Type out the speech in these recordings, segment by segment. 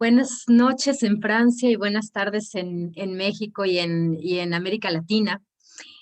Buenas noches en Francia y buenas tardes en México y en América Latina.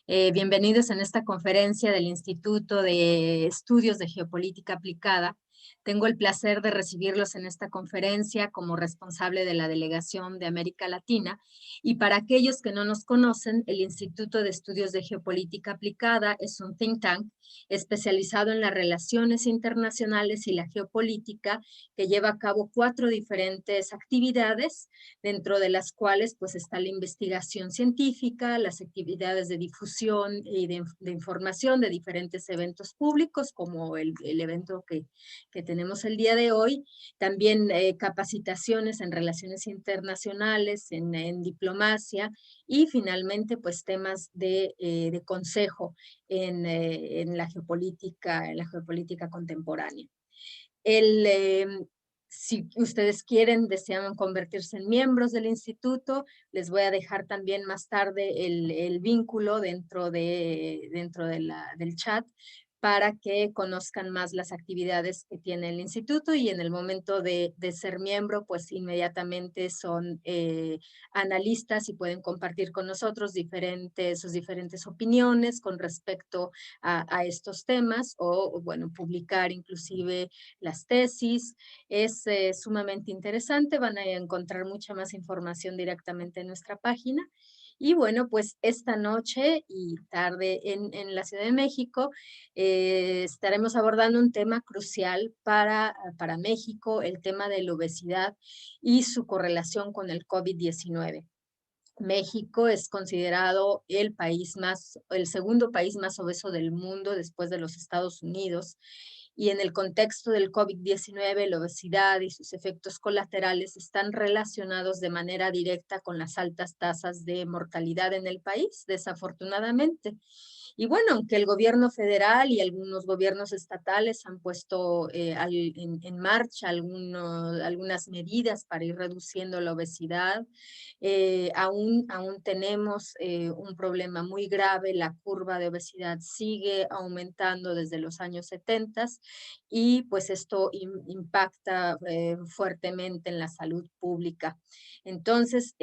Bienvenidos en esta conferencia del Instituto de Estudios de Geopolítica Aplicada. Tengo el placer de recibirlos en esta conferencia como responsable de la Delegación de América Latina. Y para aquellos que no nos conocen, el Instituto de Estudios de Geopolítica Aplicada es un think tank especializado en las relaciones internacionales y la geopolítica, que lleva a cabo 4 diferentes actividades, dentro de las cuales pues está la investigación científica, las actividades de difusión y de información de diferentes eventos públicos, como el evento que tenemos el día de hoy, también capacitaciones en relaciones internacionales, en diplomacia, y finalmente pues temas de consejo en la geopolítica contemporánea. El, si ustedes quieren, desean convertirse en miembros del instituto, les voy a dejar también más tarde el vínculo dentro del chat, para que conozcan más las actividades que tiene el instituto, y en el momento de ser miembro, pues inmediatamente son analistas y pueden compartir con nosotros sus diferentes opiniones con respecto a estos temas, o bueno, publicar inclusive las tesis. Es sumamente interesante, van a encontrar mucha más información directamente en nuestra página. Y bueno, pues esta noche y tarde en la Ciudad de México estaremos abordando un tema crucial para México, el tema de la obesidad y su correlación con el COVID-19. México es considerado el segundo país más obeso del mundo después de los Estados Unidos. Y en el contexto del COVID-19, la obesidad y sus efectos colaterales están relacionados de manera directa con las altas tasas de mortalidad en el país, desafortunadamente. Y bueno, aunque el gobierno federal y algunos gobiernos estatales han puesto en marcha algunas medidas para ir reduciendo la obesidad, aún tenemos un problema muy grave. La curva de obesidad sigue aumentando desde los años 70, y pues esto impacta fuertemente en la salud pública. Entonces,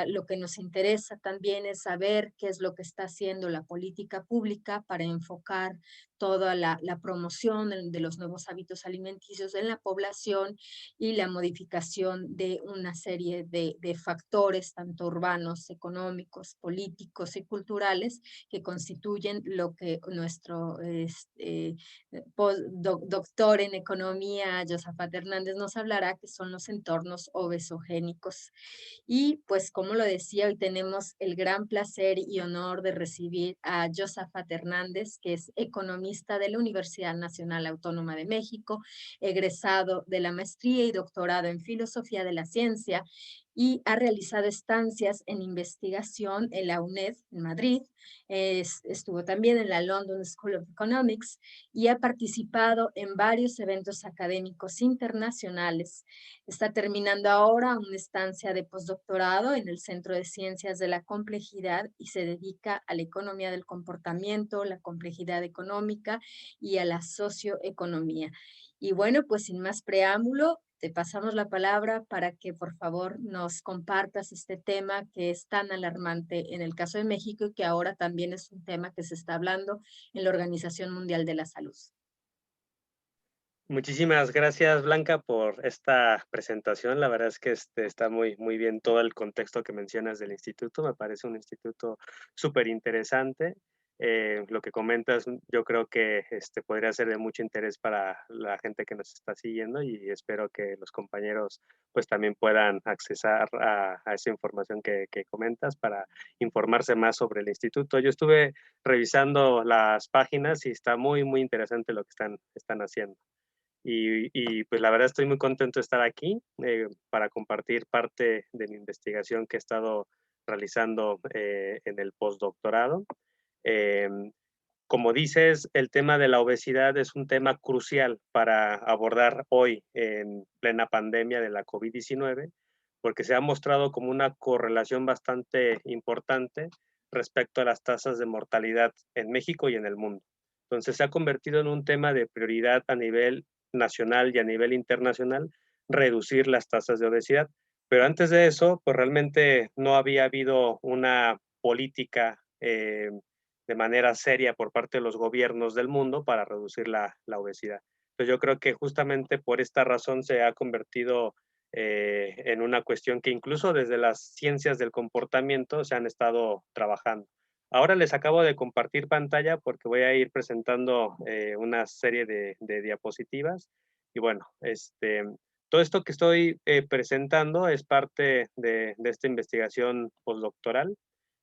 lo que nos interesa también es saber qué es lo que está haciendo la política pública para enfocar toda la promoción de los nuevos hábitos alimenticios en la población, y la modificación de una serie de factores, tanto urbanos, económicos, políticos y culturales, que constituyen lo que nuestro doctor en economía, Josafat Hernández, nos hablará, que son los entornos obesogénicos. Y pues como lo decía, hoy tenemos el gran placer y honor de recibir a Josafat Hernández, que es economista de la Universidad Nacional Autónoma de México, egresado de la maestría y doctorado en Filosofía de la Ciencia, y ha realizado estancias en investigación en la UNED en Madrid. Estuvo también en la London School of Economics y ha participado en varios eventos académicos internacionales. Está terminando ahora una estancia de postdoctorado en el Centro de Ciencias de la Complejidad, y se dedica a la economía del comportamiento, la complejidad económica y a la socioeconomía. Y bueno, pues sin más preámbulo, te pasamos la palabra para que por favor nos compartas este tema que es tan alarmante en el caso de México, y que ahora también es un tema que se está hablando en la Organización Mundial de la Salud. Muchísimas gracias, Blanca, por esta presentación. La verdad es que está muy bien todo el contexto que mencionas del instituto. Me parece un instituto súper interesante. Lo que comentas, yo creo que podría ser de mucho interés para la gente que nos está siguiendo, y espero que los compañeros pues también puedan accesar a esa información que comentas para informarse más sobre el instituto. Yo estuve revisando las páginas y está muy interesante lo que están haciendo. Pues la verdad estoy muy contento de estar aquí para compartir parte de mi investigación que he estado realizando en el postdoctorado. Como dices, el tema de la obesidad es un tema crucial para abordar hoy en plena pandemia de la COVID-19, porque se ha mostrado como una correlación bastante importante respecto a las tasas de mortalidad en México y en el mundo. Entonces se ha convertido en un tema de prioridad a nivel nacional y a nivel internacional, reducir las tasas de obesidad. Pero antes de eso, pues realmente no había habido una política de manera seria por parte de los gobiernos del mundo para reducir la obesidad. Entonces yo creo que justamente por esta razón se ha convertido en una cuestión que incluso desde las ciencias del comportamiento se han estado trabajando. Ahora les acabo de compartir pantalla porque voy a ir presentando una serie de diapositivas y bueno, todo esto que estoy presentando es parte de esta investigación postdoctoral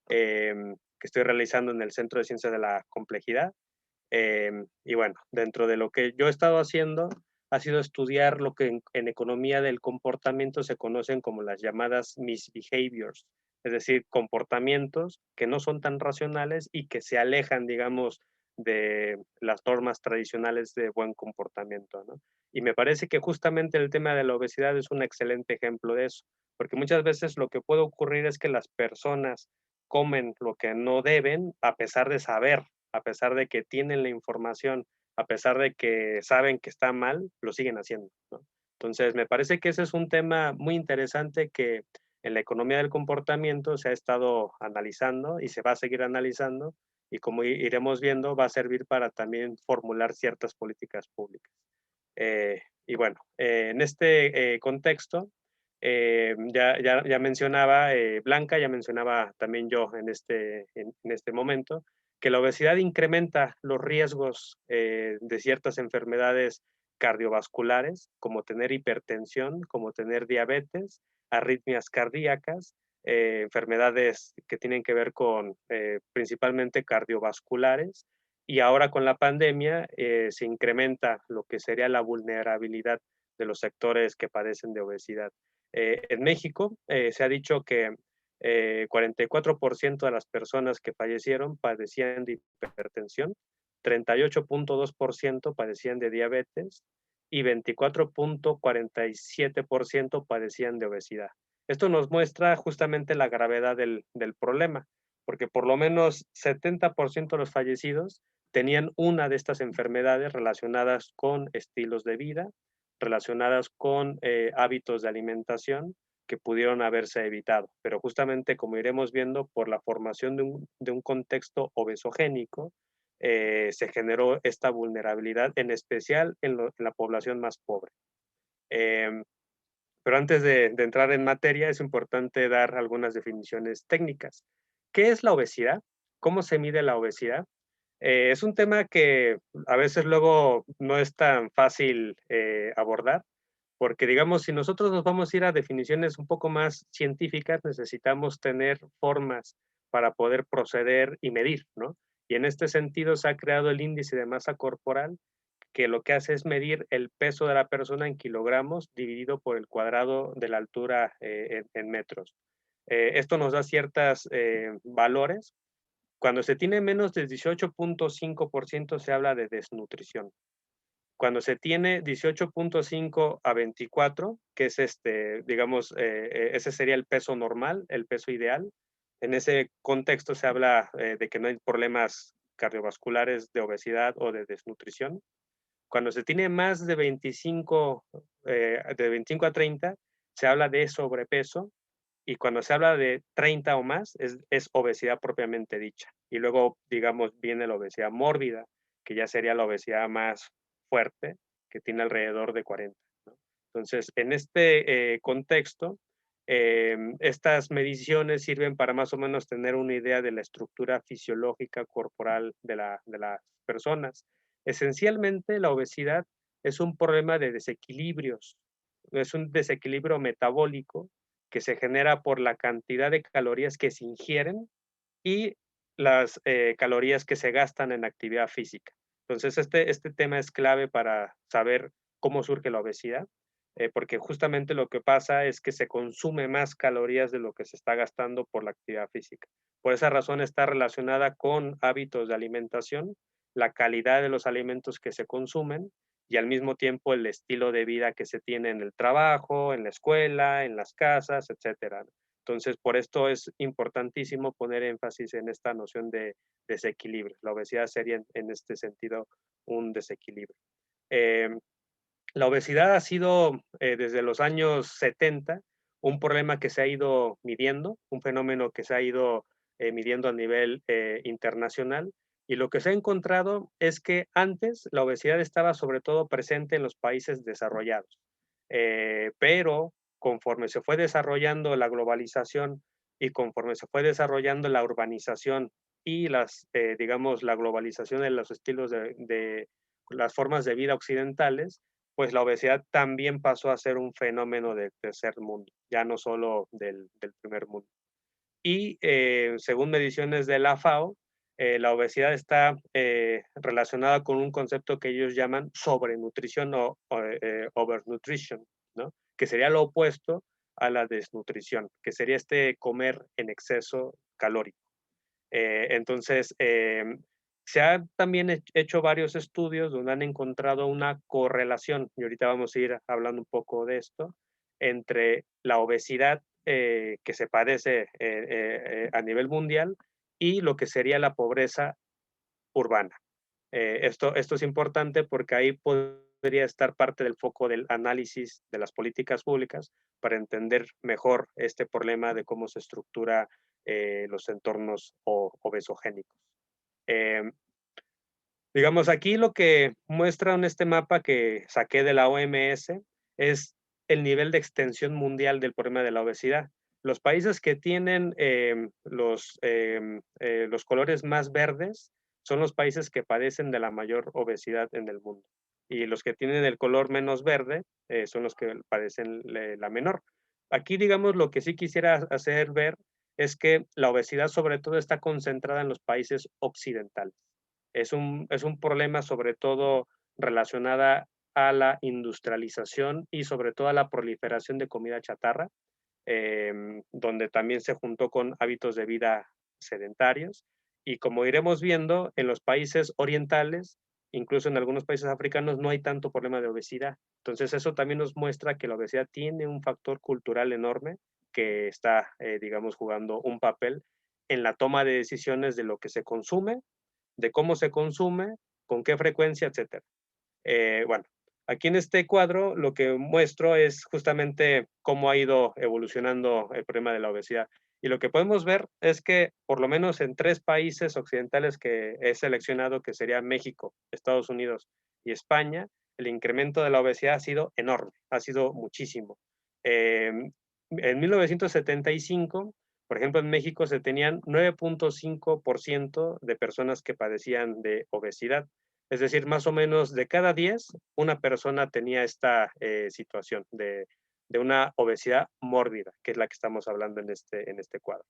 que estoy realizando en el Centro de Ciencias de la Complejidad. Y bueno, dentro de lo que yo he estado haciendo ha sido estudiar lo que en economía del comportamiento se conocen como las llamadas misbehaviors, es decir, comportamientos que no son tan racionales y que se alejan, digamos, de las normas tradicionales de buen comportamiento, ¿no? Y me parece que justamente el tema de la obesidad es un excelente ejemplo de eso, porque muchas veces lo que puede ocurrir es que las personas comen lo que no deben a pesar de saber, a pesar de que tienen la información, a pesar de que saben que está mal, lo siguen haciendo, ¿no? Entonces, me parece que ese es un tema muy interesante que en la economía del comportamiento se ha estado analizando y se va a seguir analizando y como iremos viendo, va a servir para también formular ciertas políticas públicas. Y bueno, en este contexto, ya mencionaba Blanca, ya mencionaba también yo en este momento, que la obesidad incrementa los riesgos de ciertas enfermedades cardiovasculares, como tener hipertensión, como tener diabetes, arritmias cardíacas, enfermedades que tienen que ver con principalmente cardiovasculares, y ahora con la pandemia se incrementa lo que sería la vulnerabilidad de los sectores que padecen de obesidad. En México se ha dicho que 44% de las personas que fallecieron padecían de hipertensión, 38.2% padecían de diabetes y 24.47% padecían de obesidad. Esto nos muestra justamente la gravedad del problema, porque por lo menos 70% de los fallecidos tenían una de estas enfermedades relacionadas con estilos de vida, relacionadas con hábitos de alimentación que pudieron haberse evitado. Pero justamente, como iremos viendo, por la formación de un contexto obesogénico, se generó esta vulnerabilidad, en especial en la población más pobre. Eh, pero antes de entrar en materia, es importante dar algunas definiciones técnicas. ¿Qué es la obesidad? ¿Cómo se mide la obesidad? Es un tema que a veces luego no es tan fácil abordar, porque digamos, si nosotros nos vamos a ir a definiciones un poco más científicas, necesitamos tener formas para poder proceder y medir, ¿no? Y en este sentido se ha creado el índice de masa corporal, que lo que hace es medir el peso de la persona en kilogramos dividido por el cuadrado de la altura en metros. Esto nos da ciertos valores. Cuando se tiene menos del 18.5% se habla de desnutrición. Cuando se tiene 18.5 a 24, que es digamos, ese sería el peso normal, el peso ideal. En ese contexto se habla de que no hay problemas cardiovasculares de obesidad o de desnutrición. Cuando se tiene más de 25 a 30, se habla de sobrepeso y cuando se habla de 30 o más es obesidad propiamente dicha. Y luego, digamos, viene la obesidad mórbida, que ya sería la obesidad más fuerte, que tiene alrededor de 40, ¿no? Entonces, en este contexto, estas mediciones sirven para más o menos tener una idea de la estructura fisiológica corporal de las personas. Esencialmente, la obesidad es un problema de desequilibrios, es un desequilibrio metabólico que se genera por la cantidad de calorías que se ingieren y las calorías que se gastan en actividad física. Entonces, este tema es clave para saber cómo surge la obesidad, porque justamente lo que pasa es que se consume más calorías de lo que se está gastando por la actividad física. Por esa razón está relacionada con hábitos de alimentación, la calidad de los alimentos que se consumen y al mismo tiempo el estilo de vida que se tiene en el trabajo, en la escuela, en las casas, etcétera. Entonces, por esto es importantísimo poner énfasis en esta noción de desequilibrio. La obesidad sería en este sentido un desequilibrio. Eh, La obesidad ha sido desde los años 70 un problema que se ha ido midiendo, un fenómeno que se ha ido midiendo a nivel internacional. Y lo que se ha encontrado es que antes la obesidad estaba sobre todo presente en los países desarrollados, pero conforme se fue desarrollando la globalización y conforme se fue desarrollando la urbanización y digamos, la globalización de los estilos de las formas de vida occidentales, pues la obesidad también pasó a ser un fenómeno del tercer mundo, ya no solo del primer mundo. Y según mediciones de la FAO, la obesidad está relacionada con un concepto que ellos llaman sobrenutrición o overnutrition, ¿no? Que sería lo opuesto a la desnutrición, que sería este comer en exceso calórico. Entonces, se han también hecho varios estudios donde han encontrado una correlación, y ahorita vamos a ir hablando un poco de esto, entre la obesidad que se padece a nivel mundial y lo que sería la pobreza urbana. Esto es importante porque ahí podría estar parte del foco del análisis de las políticas públicas para entender mejor este problema de cómo se estructura los entornos obesogénicos. Eh, digamos, aquí lo que muestra en este mapa que saqué de la OMS es el nivel de extensión mundial del problema de la obesidad. Los países que tienen los colores más verdes son los países que padecen de la mayor obesidad en el mundo. Y los que tienen el color menos verde son los que padecen la menor. Aquí, digamos, lo que sí quisiera hacer ver es que la obesidad sobre todo está concentrada en los países occidentales. Es un problema sobre todo relacionada a la industrialización y sobre todo a la proliferación de comida chatarra, donde también se juntó con hábitos de vida sedentarios. Y como iremos viendo, en los países orientales, incluso en algunos países africanos, no hay tanto problema de obesidad. Entonces, eso también nos muestra que la obesidad tiene un factor cultural enorme que está, digamos, jugando un papel en la toma de decisiones de lo que se consume, de cómo se consume, con qué frecuencia, etcétera. Bueno, aquí en este cuadro lo que muestro es justamente cómo ha ido evolucionando el problema de la obesidad. Y lo que podemos ver es que por lo menos en 3 países occidentales que he seleccionado, que serían México, Estados Unidos y España, el incremento de la obesidad ha sido enorme, ha sido muchísimo. En 1975, por ejemplo, en México se tenían 9.5% de personas que padecían de obesidad. Es decir, más o menos de cada 10, una persona tenía esta situación de una obesidad mórbida, que es la que estamos hablando en este cuadro.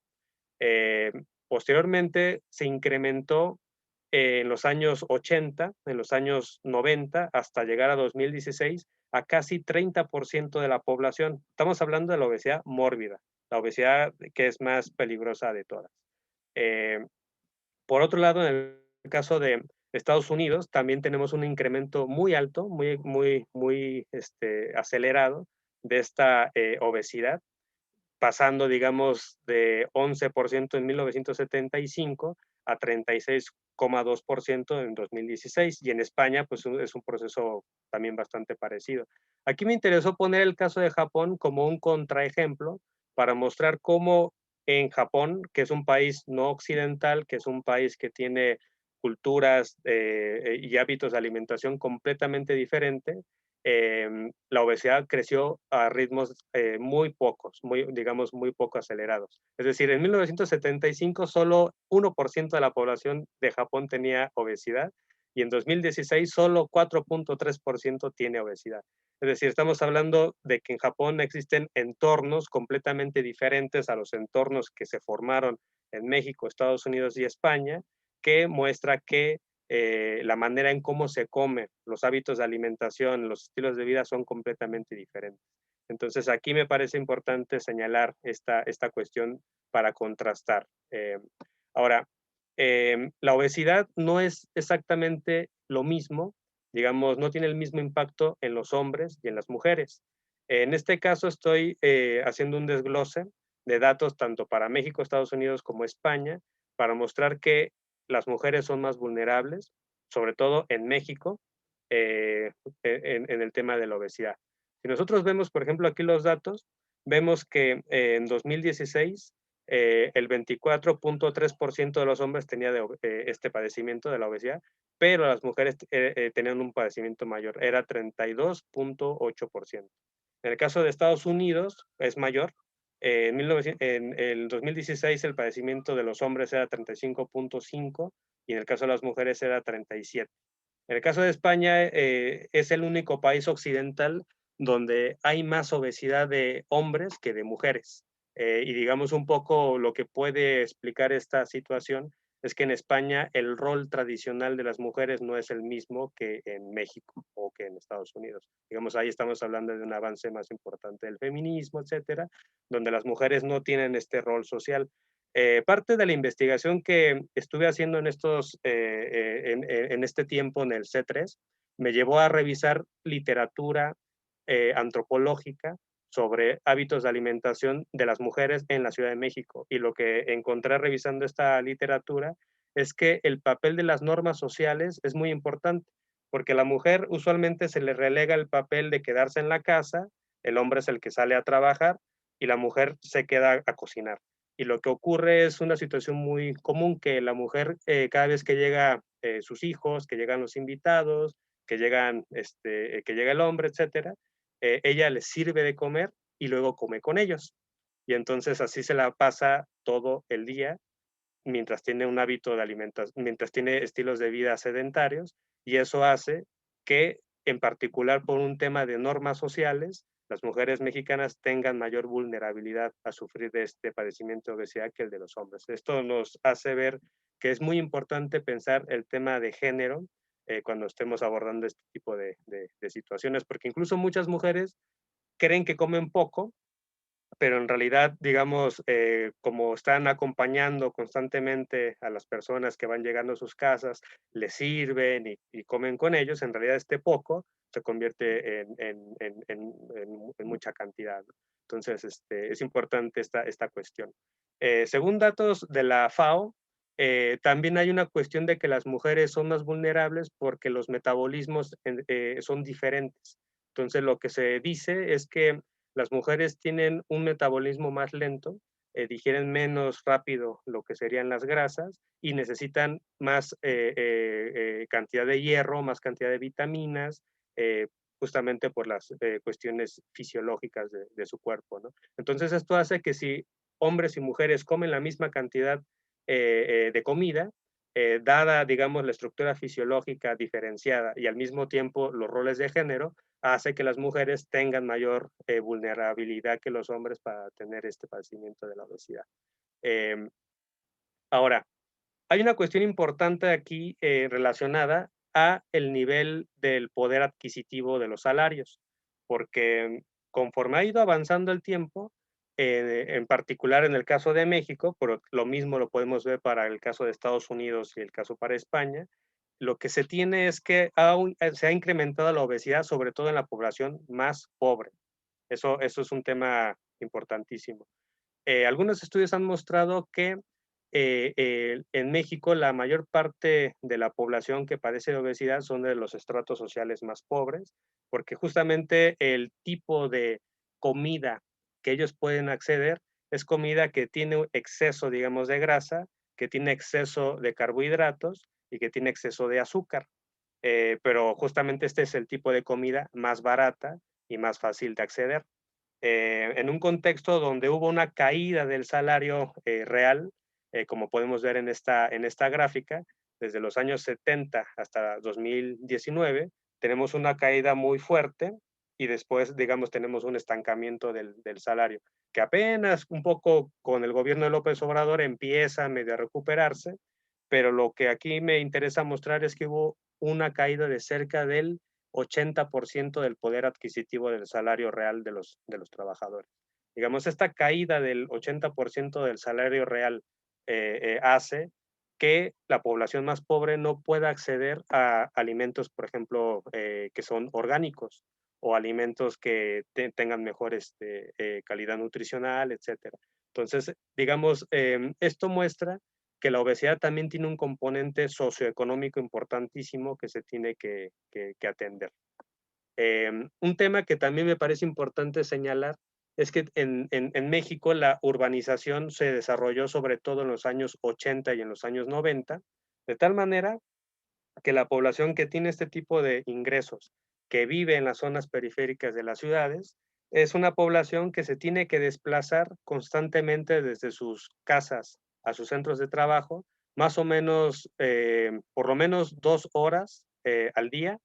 Eh, Posteriormente se incrementó en los años 80, en los años 90, hasta llegar a 2016, a casi 30% de la población. Estamos hablando de la obesidad mórbida, la obesidad que es más peligrosa de todas. Eh, por otro lado, en el caso de Estados Unidos, también tenemos un incremento muy alto, muy acelerado de esta obesidad, pasando, digamos, de 11% en 1975 a 36,2% en 2016. Y en España, pues es un proceso también bastante parecido. Aquí me interesó poner el caso de Japón como un contraejemplo para mostrar cómo en Japón, que es un país no occidental, que es un país que tiene culturas y hábitos de alimentación completamente diferentes, la obesidad creció a ritmos muy pocos, digamos, muy poco acelerados. Es decir, en 1975 solo 1% de la población de Japón tenía obesidad y en 2016 solo 4.3% tiene obesidad. Es decir, estamos hablando de que en Japón existen entornos completamente diferentes a los entornos que se formaron en México, Estados Unidos y España, que muestra que la manera en cómo se come, los hábitos de alimentación, los estilos de vida son completamente diferentes. Entonces, aquí me parece importante señalar esta cuestión para contrastar. Ahora, la obesidad no es exactamente lo mismo, digamos, no tiene el mismo impacto en los hombres y en las mujeres. En este caso estoy haciendo un desglose de datos tanto para México, Estados Unidos como España, para mostrar que las mujeres son más vulnerables, sobre todo en México, en el tema de la obesidad. Si nosotros vemos, por ejemplo, aquí los datos, vemos que en 2016 el 24.3% de los hombres tenía este padecimiento de la obesidad, pero las mujeres tenían un padecimiento mayor, era 32.8%. En el caso de Estados Unidos es mayor. En el 2016 el padecimiento de los hombres era 35.5 y en el caso de las mujeres era 37. En el caso de España, es el único país occidental donde hay más obesidad de hombres que de mujeres. Y digamos un poco lo que puede explicar esta situación es que en España el rol tradicional de las mujeres no es el mismo que en México o que en Estados Unidos. Digamos, ahí estamos hablando de un avance más importante del feminismo, etcétera, donde las mujeres no tienen este rol social. Parte de la investigación que estuve haciendo en este tiempo en el C3 me llevó a revisar literatura antropológica sobre hábitos de alimentación de las mujeres en la Ciudad de México. Y lo que encontré revisando esta literatura es que el papel de las normas sociales es muy importante, porque a la mujer usualmente se le relega el papel de quedarse en la casa, el hombre es el que sale a trabajar y la mujer se queda a cocinar. Y lo que ocurre es una situación muy común que la mujer, cada vez que llega sus hijos, que llegan los invitados, que llega el hombre, etcétera, ella les sirve de comer y luego come con ellos. Y entonces así se la pasa todo el día mientras tiene un hábito de alimentación, mientras tiene estilos de vida sedentarios, y eso hace que, en particular por un tema de normas sociales, las mujeres mexicanas tengan mayor vulnerabilidad a sufrir de este padecimiento de obesidad que el de los hombres. Esto nos hace ver que es muy importante pensar el tema de género cuando estemos abordando este tipo de situaciones, porque incluso muchas mujeres creen que comen poco, pero en realidad, digamos, como están acompañando constantemente a las personas que van llegando a sus casas, les sirven y comen con ellos, en realidad este poco se convierte en mucha cantidad, ¿no? Entonces, es importante esta cuestión. Según datos de la FAO, también hay una cuestión de que las mujeres son más vulnerables porque los metabolismos son diferentes. Entonces, lo que se dice es que las mujeres tienen un metabolismo más lento, digieren menos rápido lo que serían las grasas y necesitan más cantidad de hierro, más cantidad de vitaminas, eh, justamente por las cuestiones fisiológicas de su cuerpo, ¿no? Entonces esto hace que si hombres y mujeres comen la misma cantidad de comida, dada, digamos, la estructura fisiológica diferenciada y al mismo tiempo los roles de género, hace que las mujeres tengan mayor vulnerabilidad que los hombres para tener este padecimiento de la obesidad. Eh, Ahora, hay una cuestión importante aquí relacionada a el nivel del poder adquisitivo de los salarios, porque conforme ha ido avanzando el tiempo, en particular en el caso de México, pero lo mismo lo podemos ver para el caso de Estados Unidos y el caso para España, lo que se tiene es que se ha incrementado la obesidad, sobre todo en la población más pobre. Eso es un tema importantísimo. Algunos estudios han mostrado que en México la mayor parte de la población que padece de obesidad son de los estratos sociales más pobres, porque justamente el tipo de comida que ellos pueden acceder es comida que tiene exceso, digamos, de grasa, que tiene exceso de carbohidratos y que tiene exceso de azúcar. Pero justamente este es el tipo de comida más barata y más fácil de acceder. En un contexto donde hubo una caída del salario real, como podemos ver en esta gráfica, desde los años 70 hasta 2019, tenemos una caída muy fuerte y después, digamos, tenemos un estancamiento del salario, que apenas un poco con el gobierno de López Obrador empieza medio a recuperarse, pero lo que aquí me interesa mostrar es que hubo una caída de cerca del 80% del poder adquisitivo del salario real de los trabajadores. Digamos, esta caída del 80% del salario real hace que la población más pobre no pueda acceder a alimentos, por ejemplo, que son orgánicos o alimentos que tengan mejor calidad nutricional, etcétera. Entonces, digamos, esto muestra que la obesidad también tiene un componente socioeconómico importantísimo que se tiene que atender. Un tema que también me parece importante señalar es que en México la urbanización se desarrolló sobre todo en los años 80 y en los años 90, de tal manera que la población que tiene este tipo de ingresos, que vive en las zonas periféricas de las ciudades, es una población que se tiene que desplazar constantemente desde sus casas a sus centros de trabajo, más o menos, por lo menos 2 horas al día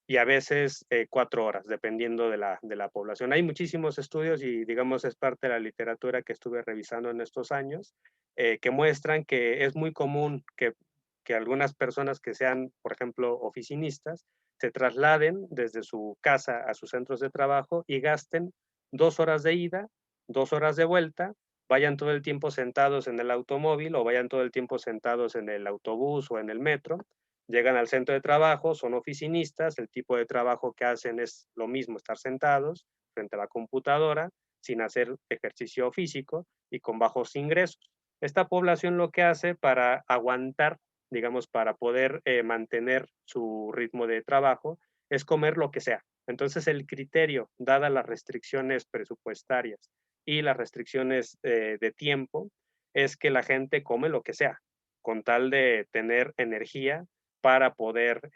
y a veces 4 horas, dependiendo de la población. Hay muchísimos estudios y, digamos, es parte de la literatura que estuve revisando en estos años, que muestran que es muy común que algunas personas que sean, por ejemplo, oficinistas, se trasladen desde su casa a sus centros de trabajo y gasten 2 horas de ida, 2 horas de vuelta, vayan todo el tiempo sentados en el automóvil o vayan todo el tiempo sentados en el autobús o en el metro. Llegan al centro de trabajo, son oficinistas, el tipo de trabajo que hacen es lo mismo, estar sentados frente a la computadora, sin hacer ejercicio físico y con bajos ingresos. Esta población lo que hace para aguantar, digamos, para poder mantener su ritmo de trabajo, es comer lo que sea. Entonces, el criterio, dadas las restricciones presupuestarias y las restricciones de tiempo, es que la gente come lo que sea, con tal de tener energía para poder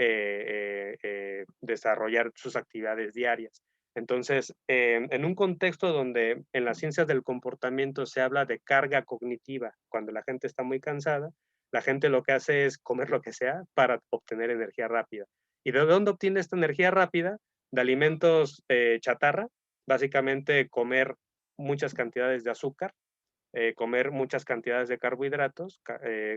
desarrollar sus actividades diarias. Entonces, en un contexto donde en las ciencias del comportamiento se habla de carga cognitiva, cuando la gente está muy cansada, la gente lo que hace es comer lo que sea para obtener energía rápida. ¿Y de dónde obtiene esta energía rápida? De alimentos chatarra, básicamente comer muchas cantidades de azúcar, comer muchas cantidades de carbohidratos,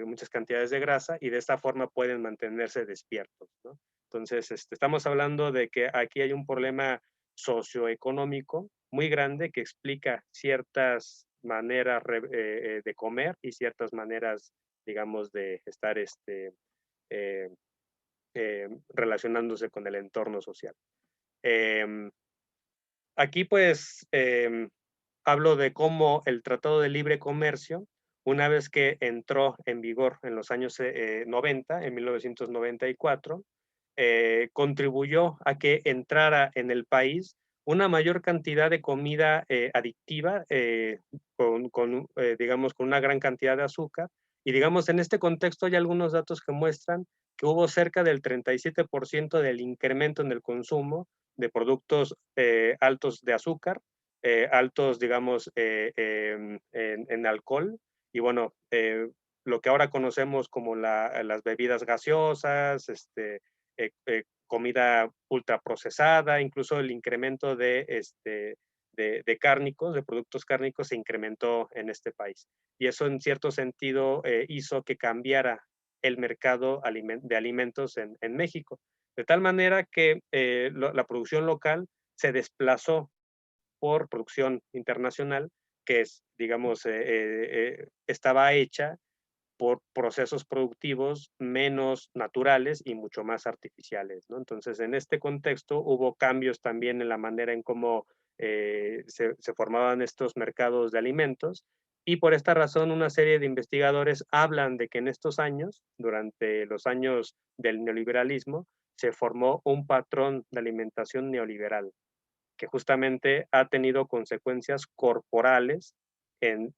muchas cantidades de grasa, y de esta forma pueden mantenerse despiertos, ¿no? Entonces, estamos hablando de que aquí hay un problema socioeconómico muy grande que explica ciertas maneras de comer y ciertas maneras, digamos, de estar eh, relacionándose con el entorno social. Em, Aquí, pues, hablo de cómo el Tratado de Libre Comercio, una vez que entró en vigor en los años 90, en 1994, contribuyó a que entrara en el país una mayor cantidad de comida adictiva, digamos, con una gran cantidad de azúcar. Y digamos, en este contexto hay algunos datos que muestran que hubo cerca del 37% del incremento en el consumo de productos altos de azúcar, altos, digamos, en alcohol. Y bueno, lo que ahora conocemos como las bebidas gaseosas, comida ultraprocesada, incluso el incremento de cárnicos, de productos cárnicos, se incrementó en este país. Y eso en cierto sentido hizo que cambiara el mercado de alimentos en México. De tal manera que la producción local se desplazó por producción internacional, que es, digamos, estaba hecha por procesos productivos menos naturales y mucho más artificiales, ¿no? Entonces, en este contexto hubo cambios también en la manera en cómo se formaban estos mercados de alimentos, y por esta razón una serie de investigadores hablan de que en estos años, durante los años del neoliberalismo, se formó un patrón de alimentación neoliberal, que justamente ha tenido consecuencias corporales en,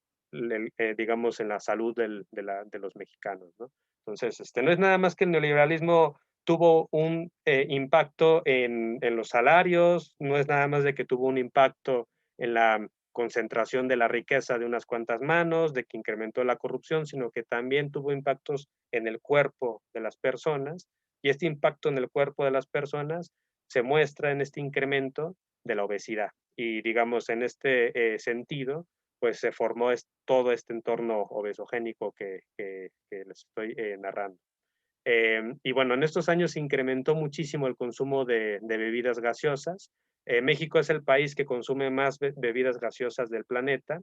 digamos, en la salud de los mexicanos, ¿no? Entonces, no es nada más que el neoliberalismo tuvo un impacto en los salarios, no es nada más de que tuvo un impacto en la concentración de la riqueza de unas cuantas manos, de que incrementó la corrupción, sino que también tuvo impactos en el cuerpo de las personas, y este impacto en el cuerpo de las personas se muestra en este incremento de la obesidad. Y digamos, en este sentido, pues se formó todo este entorno obesogénico que les estoy narrando. Y bueno, en estos años se incrementó muchísimo el consumo de bebidas gaseosas. México es el país que consume más bebidas gaseosas del planeta.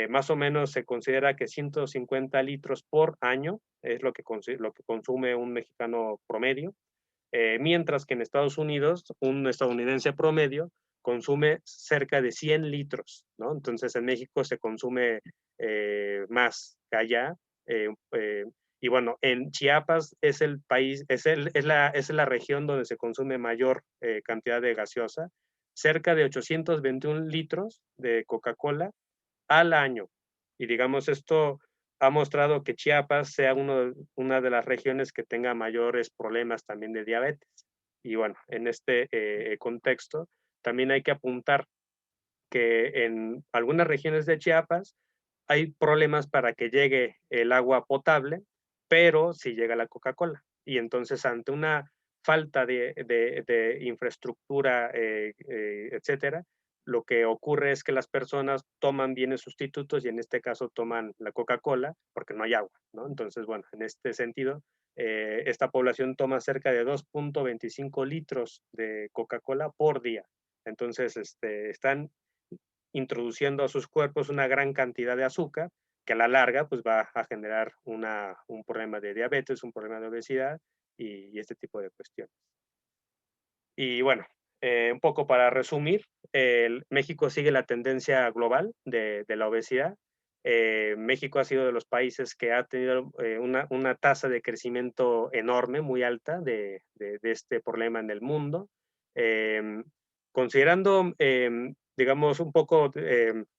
Más o menos se considera que 150 litros por año es lo que consume un mexicano promedio, mientras que en Estados Unidos, un estadounidense promedio consume cerca de 100 litros, ¿no? Entonces en México se consume más que allá, Y bueno, en Chiapas es el país, es la región donde se consume mayor cantidad de gaseosa, cerca de 821 litros de Coca-Cola al año. Y digamos, esto ha mostrado que Chiapas sea una de las regiones que tenga mayores problemas también de diabetes. Y bueno, en este contexto, también hay que apuntar que en algunas regiones de Chiapas hay problemas para que llegue el agua potable, pero sí llega la Coca-Cola. Y entonces, ante una falta de infraestructura, etcétera, lo que ocurre es que las personas toman bienes sustitutos y en este caso toman la Coca-Cola porque no hay agua, ¿no? Entonces, bueno, en este sentido, esta población toma cerca de 2.25 litros de Coca-Cola por día. Entonces, están introduciendo a sus cuerpos una gran cantidad de azúcar que a la larga pues va a generar un problema de diabetes, un problema de obesidad y este tipo de cuestiones. Y bueno, un poco para resumir, México sigue la tendencia global de la obesidad. México ha sido de los países que ha tenido una tasa de crecimiento enorme, muy alta de este problema en el mundo. Eh, Considerando, digamos, un poco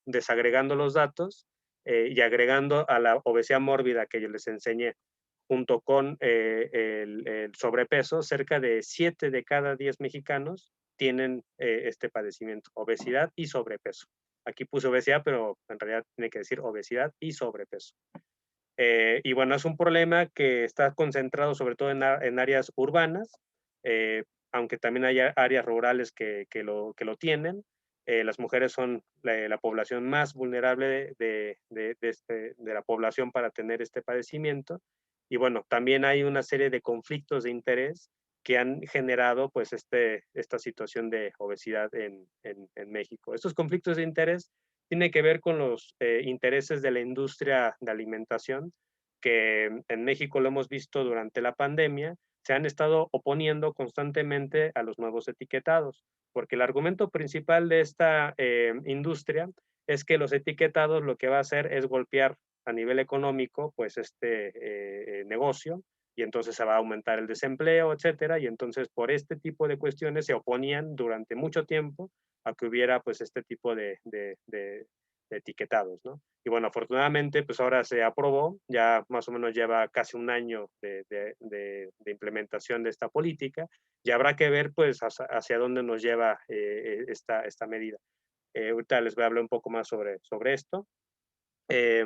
desagregando los datos y agregando a la obesidad mórbida que yo les enseñé, junto con el sobrepeso, cerca de 7 de cada 10 mexicanos tienen este padecimiento, obesidad y sobrepeso. Aquí puse obesidad, pero en realidad tiene que decir obesidad y sobrepeso. Y bueno, es un problema que está concentrado sobre todo en áreas urbanas, eh, aunque también hay áreas rurales que lo tienen. Las mujeres son la población más vulnerable de la población para tener este padecimiento. Y bueno, también hay una serie de conflictos de interés que han generado pues esta situación de obesidad en México. Estos conflictos de interés tienen que ver con los intereses de la industria de alimentación, que en México lo hemos visto durante la pandemia, se han estado oponiendo constantemente a los nuevos etiquetados, porque el argumento principal de esta industria es que los etiquetados lo que va a hacer es golpear a nivel económico pues negocio y entonces se va a aumentar el desempleo, etcétera, y entonces por este tipo de cuestiones se oponían durante mucho tiempo a que hubiera pues este tipo de etiquetados, ¿no? Y bueno, afortunadamente, pues ahora se aprobó, ya más o menos lleva casi un año de implementación de esta política, y habrá que ver pues hacia dónde nos lleva esta medida. Ahorita les voy a hablar un poco más sobre esto. Eh,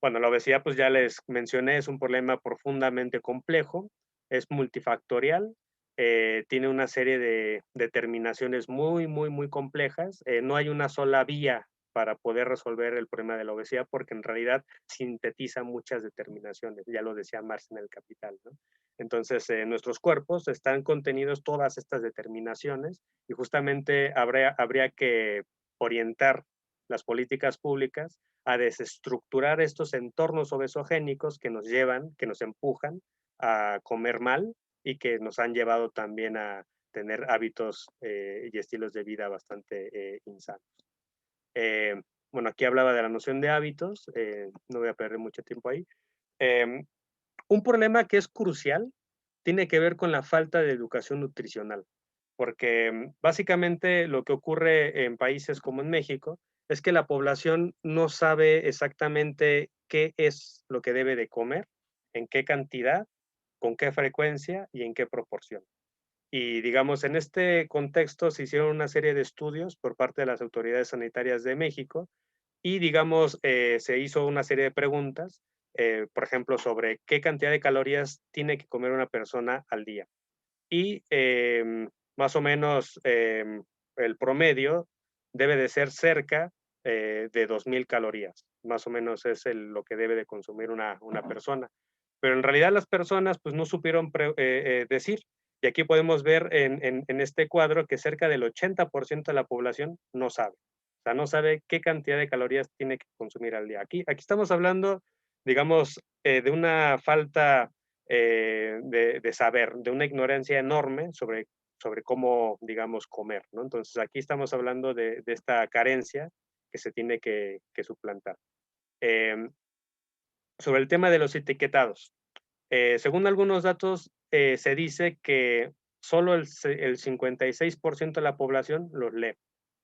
bueno, la obesidad, pues ya les mencioné, es un problema profundamente complejo, es multifactorial, tiene una serie de determinaciones muy complejas. No hay una sola vía para poder resolver el problema de la obesidad, porque en realidad sintetiza muchas determinaciones, ya lo decía Marx en El Capital, ¿no? Entonces, nuestros cuerpos están contenidos todas estas determinaciones y justamente habría que orientar las políticas públicas a desestructurar estos entornos obesogénicos que nos llevan, que nos empujan a comer mal y que nos han llevado también a tener hábitos y estilos de vida bastante insanos. Eh, bueno, aquí hablaba de la noción de hábitos, no voy a perder mucho tiempo ahí. Eh, un problema que es crucial tiene que ver con la falta de educación nutricional, porque básicamente lo que ocurre en países como en México es que la población no sabe exactamente qué es lo que debe de comer, en qué cantidad, con qué frecuencia y en qué proporción. Y digamos, en este contexto se hicieron una serie de estudios por parte de las autoridades sanitarias de México y digamos, se hizo una serie de preguntas, por ejemplo, sobre qué cantidad de calorías tiene que comer una persona al día. Y más o menos el promedio debe de ser cerca de 2.000 calorías. Más o menos es lo que debe de consumir una persona. Pero en realidad las personas pues no supieron decir. Y aquí podemos ver en este cuadro que cerca del 80% de la población no sabe. O sea, no sabe qué cantidad de calorías tiene que consumir al día. Aquí estamos hablando, digamos, de una falta de saber, de una ignorancia enorme sobre cómo, digamos, comer, ¿no? Entonces, aquí estamos hablando de esta carencia que se tiene que suplantar. Eh, Sobre el tema de los etiquetados, según algunos datos, se dice que solo el 56% de la población los lee.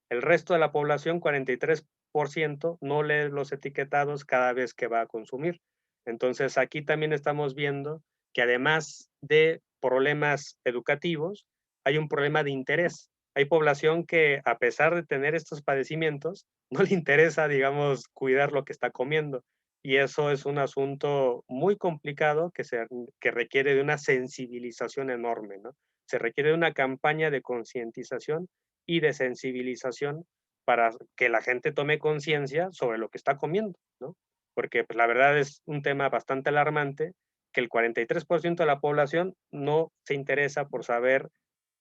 El resto de la población, 43%, no lee los etiquetados cada vez que va a consumir. Entonces, aquí también estamos viendo que además de problemas educativos, hay un problema de interés. Hay población que, a pesar de tener estos padecimientos, no le interesa, digamos, cuidar lo que está comiendo. Y eso es un asunto muy complicado que requiere de una sensibilización enorme, ¿no? Se requiere de una campaña de concientización y de sensibilización para que la gente tome conciencia sobre lo que está comiendo, ¿no? Porque, pues, la verdad es un tema bastante alarmante que el 43% de la población no se interesa por saber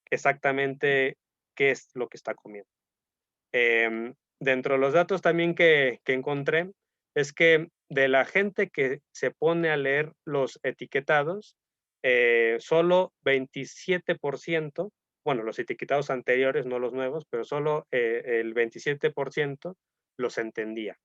exactamente qué es lo que está comiendo. Dentro de los datos también que encontré, es que de la gente que se pone a leer los etiquetados, solo 27%, bueno, los etiquetados anteriores, no los nuevos, pero solo, el 27% los entendía.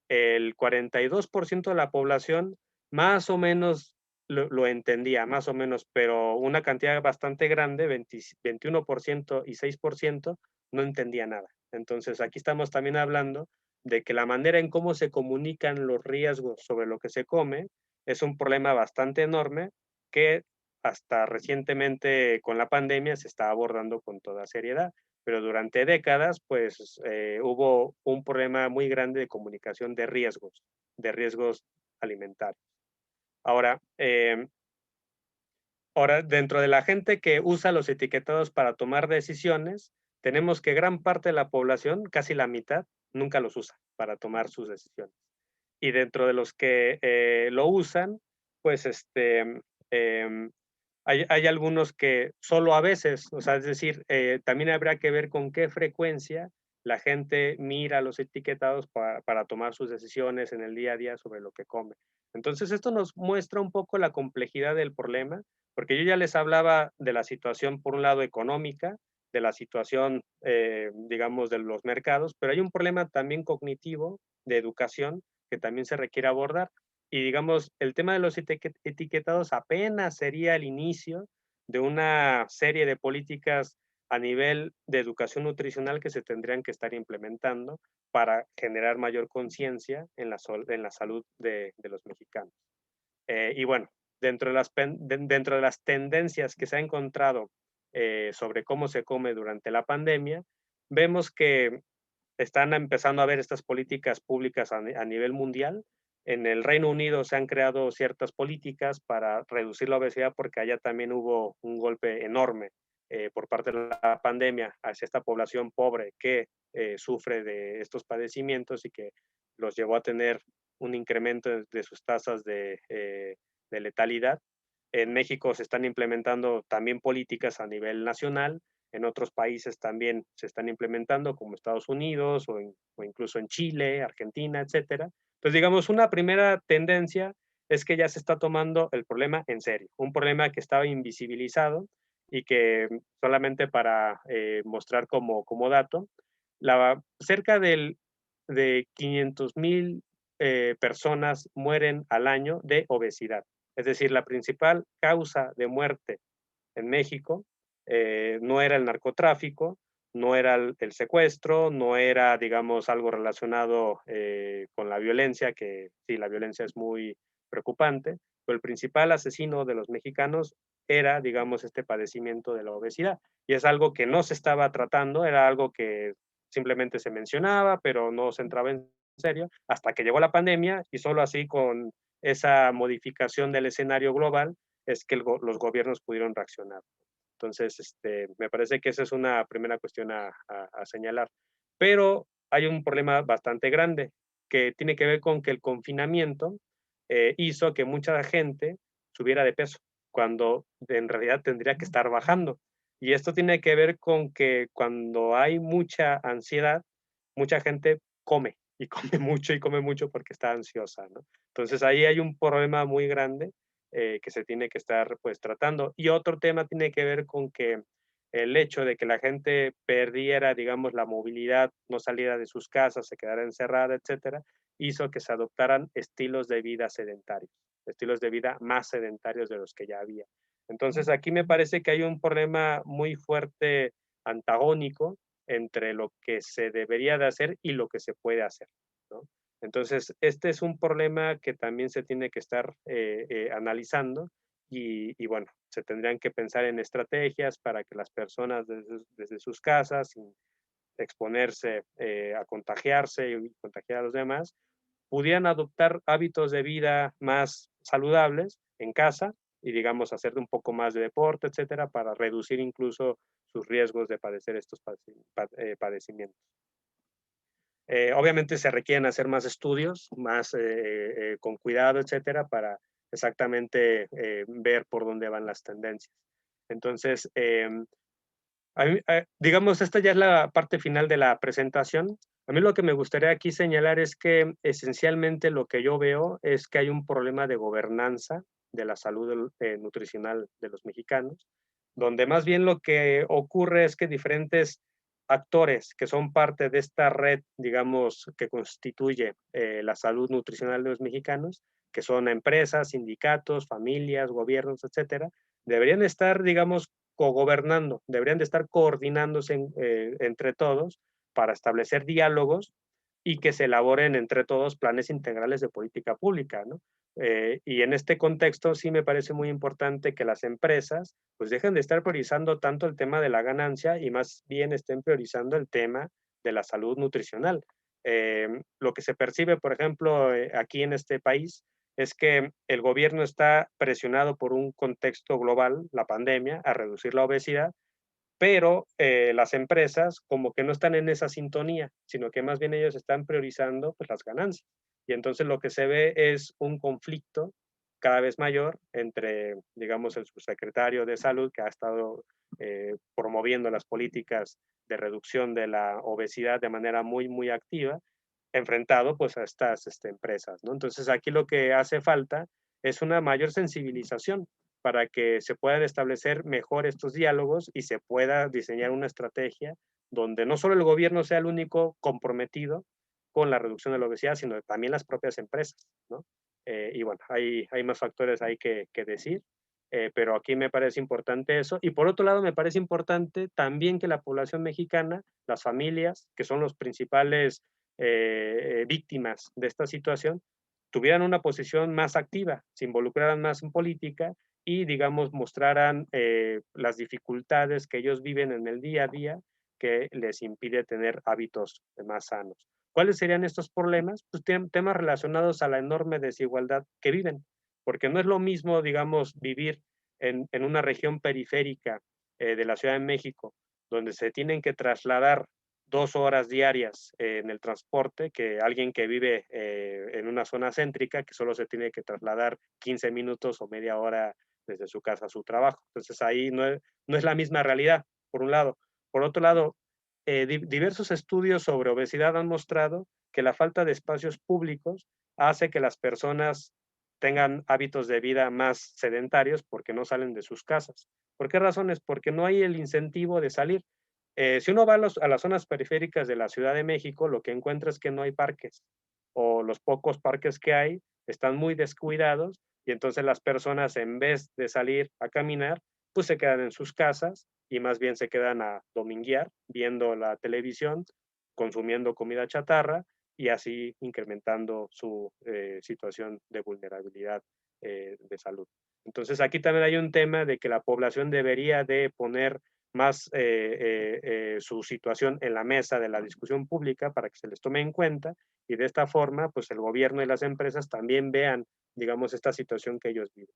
El 42% de la población más o menos lo entendía, más o menos, pero una cantidad bastante grande, 21% y 6% no entendía nada. Entonces, aquí estamos también hablando de que la manera en cómo se comunican los riesgos sobre lo que se come es un problema bastante enorme que hasta recientemente con la pandemia se está abordando con toda seriedad, pero durante décadas, pues, hubo un problema muy grande de comunicación de riesgos alimentarios. Ahora, dentro de la gente que usa los etiquetados para tomar decisiones, tenemos que gran parte de la población, casi la mitad, nunca los usa para tomar sus decisiones. Y dentro de los que, lo usan, pues, em, hay algunos que solo a veces, o sea, es decir, también habrá que ver con qué frecuencia la gente mira los etiquetados para tomar sus decisiones en el día a día sobre lo que come. Entonces, esto nos muestra un poco la complejidad del problema, porque yo ya les hablaba de la situación, por un lado, económica, de la situación, digamos, de los mercados, pero hay un problema también cognitivo, de educación, que también se requiere abordar. Y digamos, el tema de los etiquetados apenas sería el inicio de una serie de políticas a nivel de educación nutricional que se tendrían que estar implementando para generar mayor conciencia en la salud de los mexicanos. Y bueno, dentro de las tendencias que se ha encontrado sobre cómo se come durante la pandemia, vemos que están empezando a haber estas políticas públicas a nivel mundial. En el Reino Unido se han creado ciertas políticas para reducir la obesidad porque allá también hubo un golpe enorme por parte de la pandemia hacia esta población pobre que sufre de estos padecimientos y que los llevó a tener un incremento de sus tasas de letalidad. En México se están implementando también políticas a nivel nacional, en otros países también se están implementando, como Estados Unidos o incluso en Chile, Argentina, etcétera. Entonces, digamos, una primera tendencia es que ya se está tomando el problema en serio, un problema que estaba invisibilizado y que solamente para mostrar como dato, cerca de 500,000 personas mueren al año de obesidad. Es decir, la principal causa de muerte en México no era el narcotráfico, no era el secuestro, no era, digamos, algo relacionado con la violencia, que sí, la violencia es muy preocupante, pero el principal asesino de los mexicanos era, digamos, este padecimiento de la obesidad. Y es algo que no se estaba tratando, era algo que simplemente se mencionaba, pero no se entraba en serio, hasta que llegó la pandemia y solo así con esa modificación del escenario global es que los gobiernos pudieron reaccionar. Entonces, me parece que esa es una primera cuestión a señalar. Pero hay un problema bastante grande que tiene que ver con que el confinamiento hizo que mucha gente subiera de peso, cuando en realidad tendría que estar bajando. Y esto tiene que ver con que cuando hay mucha ansiedad, mucha gente come y come mucho porque está ansiosa, ¿no? Entonces ahí hay un problema muy grande que se tiene que estar pues tratando. Y otro tema tiene que ver con que el hecho de que la gente perdiera, digamos, la movilidad, no saliera de sus casas, se quedara encerrada, etcétera, hizo que se adoptaran estilos de vida sedentarios, estilos de vida más sedentarios de los que ya había. Entonces, aquí me parece que hay un problema muy fuerte antagónico entre lo que se debería de hacer y lo que se puede hacer, ¿no? Entonces, este es un problema que también se tiene que estar analizando y bueno, se tendrían que pensar en estrategias para que las personas desde sus casas, sin exponerse a contagiarse y contagiar a los demás, pudieran adoptar hábitos de vida más saludables en casa y, digamos, hacer un poco más de deporte, etcétera, para reducir incluso sus riesgos de padecer estos padecimientos. Obviamente se requieren hacer más estudios, más con cuidado, etcétera, para exactamente ver por dónde van las tendencias. Entonces, digamos, esta ya es la parte final de la presentación. A mí lo que me gustaría aquí señalar es que esencialmente lo que yo veo es que hay un problema de gobernanza de la salud nutricional de los mexicanos, donde más bien lo que ocurre es que diferentes actores que son parte de esta red, digamos, que constituye la salud nutricional de los mexicanos, que son empresas, sindicatos, familias, gobiernos, etcétera, deberían estar, digamos, cogobernando, deberían de estar coordinándose entre todos para establecer diálogos y que se elaboren entre todos planes integrales de política pública, ¿no? Y en este contexto sí me parece muy importante que las empresas pues dejen de estar priorizando tanto el tema de la ganancia y más bien estén priorizando el tema de la salud nutricional. Lo que se percibe, por ejemplo, aquí en este país es que el gobierno está presionado por un contexto global, la pandemia, a reducir la obesidad, pero las empresas como que no están en esa sintonía, sino que más bien ellos están priorizando pues, las ganancias. Y entonces lo que se ve es un conflicto cada vez mayor entre, digamos, el subsecretario de Salud, que ha estado promoviendo las políticas de reducción de la obesidad de manera muy, muy activa, enfrentado pues a estas empresas, ¿no? Entonces aquí lo que hace falta es una mayor sensibilización para que se puedan establecer mejor estos diálogos y se pueda diseñar una estrategia donde no solo el gobierno sea el único comprometido con la reducción de la obesidad, sino también las propias empresas, ¿no? Y bueno, hay más factores ahí que decir, pero aquí me parece importante eso. Y por otro lado, me parece importante también que la población mexicana, las familias, que son los principales víctimas de esta situación, tuvieran una posición más activa, se involucraran más en política y, digamos, mostraran las dificultades que ellos viven en el día a día que les impide tener hábitos más sanos. ¿Cuáles serían estos problemas? Pues temas relacionados a la enorme desigualdad que viven, porque no es lo mismo, digamos, vivir en una región periférica de la Ciudad de México, donde se tienen que trasladar 2 horas diarias en el transporte que alguien que vive en una zona céntrica que solo se tiene que trasladar 15 minutos o media hora desde su casa a su trabajo. Entonces ahí no es la misma realidad, por un lado. Por otro lado, diversos estudios sobre obesidad han mostrado que la falta de espacios públicos hace que las personas tengan hábitos de vida más sedentarios porque no salen de sus casas. ¿Por qué razones? Porque no hay el incentivo de salir. Si uno va a las zonas periféricas de la Ciudad de México, lo que encuentra es que no hay parques o los pocos parques que hay están muy descuidados y entonces las personas en vez de salir a caminar, pues se quedan en sus casas y más bien se quedan a dominguear viendo la televisión, consumiendo comida chatarra y así incrementando su situación de vulnerabilidad de salud. Entonces aquí también hay un tema de que la población debería de poner más su situación en la mesa de la discusión pública para que se les tome en cuenta y de esta forma, pues el gobierno y las empresas también vean, digamos, esta situación que ellos viven.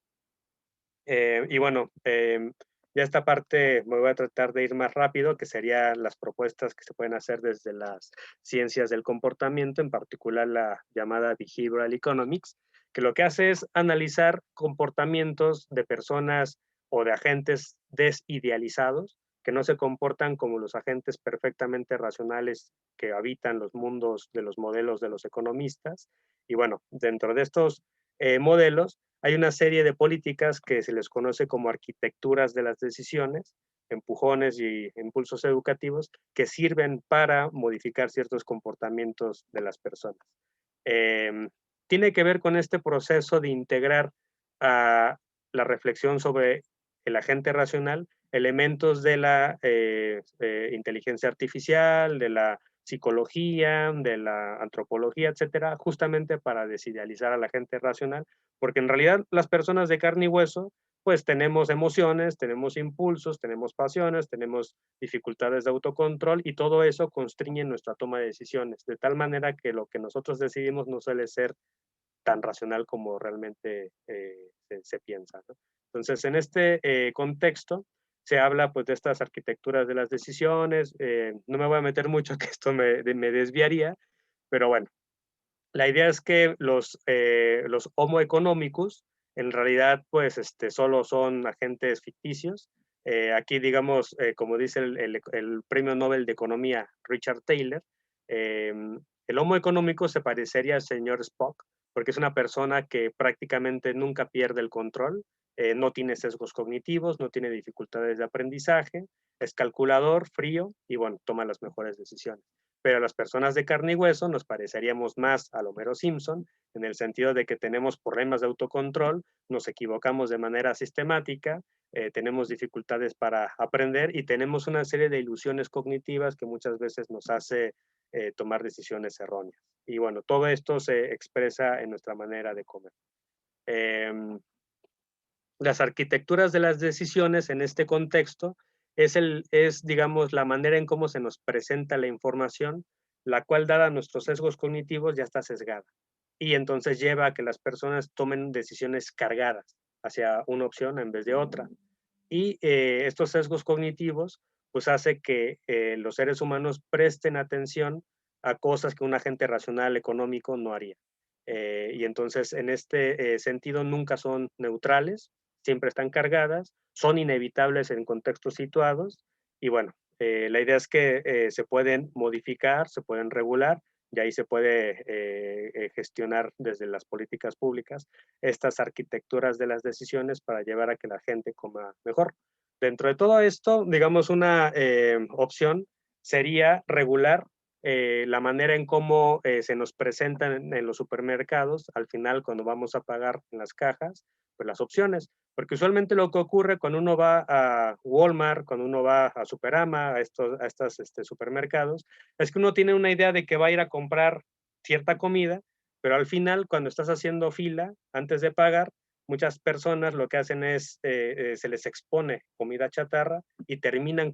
Y bueno, ya esta parte me voy a tratar de ir más rápido, que serían las propuestas que se pueden hacer desde las ciencias del comportamiento, en particular la llamada Behavioral Economics, que lo que hace es analizar comportamientos de personas o de agentes desidealizados, que no se comportan como los agentes perfectamente racionales que habitan los mundos de los modelos de los economistas. Y bueno, dentro de estos modelos, hay una serie de políticas que se les conoce como arquitecturas de las decisiones, empujones y impulsos educativos que sirven para modificar ciertos comportamientos de las personas. Em, Tiene que ver con este proceso de integrar a la reflexión sobre el agente racional, elementos de la inteligencia artificial, de la psicología, de la antropología, etcétera, justamente para desidealizar a la gente racional, porque en realidad las personas de carne y hueso, pues tenemos emociones, tenemos impulsos, tenemos pasiones, tenemos dificultades de autocontrol y todo eso constriñe nuestra toma de decisiones, de tal manera que lo que nosotros decidimos no suele ser tan racional como realmente se piensa, ¿no? Entonces, en este contexto, se habla pues de estas arquitecturas de las decisiones, no me voy a meter mucho que esto me desviaría, pero bueno, la idea es que los Homo economicus en realidad pues solo son agentes ficticios. Aquí digamos, como dice el premio Nobel de Economía Richard Taylor, el Homo economicus se parecería al señor Spock porque es una persona que prácticamente nunca pierde el control, no tiene sesgos cognitivos, no tiene dificultades de aprendizaje, es calculador, frío y bueno, toma las mejores decisiones. Pero a las personas de carne y hueso nos pareceríamos más al Homero Simpson, en el sentido de que tenemos problemas de autocontrol, nos equivocamos de manera sistemática, tenemos dificultades para aprender y tenemos una serie de ilusiones cognitivas que muchas veces nos hace tomar decisiones erróneas. Y bueno, todo esto se expresa en nuestra manera de comer. Eh, las arquitecturas de las decisiones en este contexto es, digamos, la manera en cómo se nos presenta la información, la cual, dada nuestros sesgos cognitivos, ya está sesgada. Y entonces lleva a que las personas tomen decisiones cargadas hacia una opción en vez de otra. Y estos sesgos cognitivos, pues hace que los seres humanos presten atención a cosas que un agente racional económico no haría. Y entonces, en este sentido, nunca son neutrales, siempre están cargadas, son inevitables en contextos situados y bueno, la idea es que se pueden modificar, se pueden regular y ahí se puede gestionar desde las políticas públicas estas arquitecturas de las decisiones para llevar a que la gente coma mejor. Dentro de todo esto, digamos, una opción sería regular la manera en cómo se nos presentan en los supermercados, al final cuando vamos a pagar en las cajas, pues las opciones. Porque usualmente lo que ocurre cuando uno va a Walmart, cuando uno va a Superama, a estos supermercados, es que uno tiene una idea de que va a ir a comprar cierta comida, pero al final cuando estás haciendo fila antes de pagar, muchas personas lo que hacen es, se les expone comida chatarra y terminan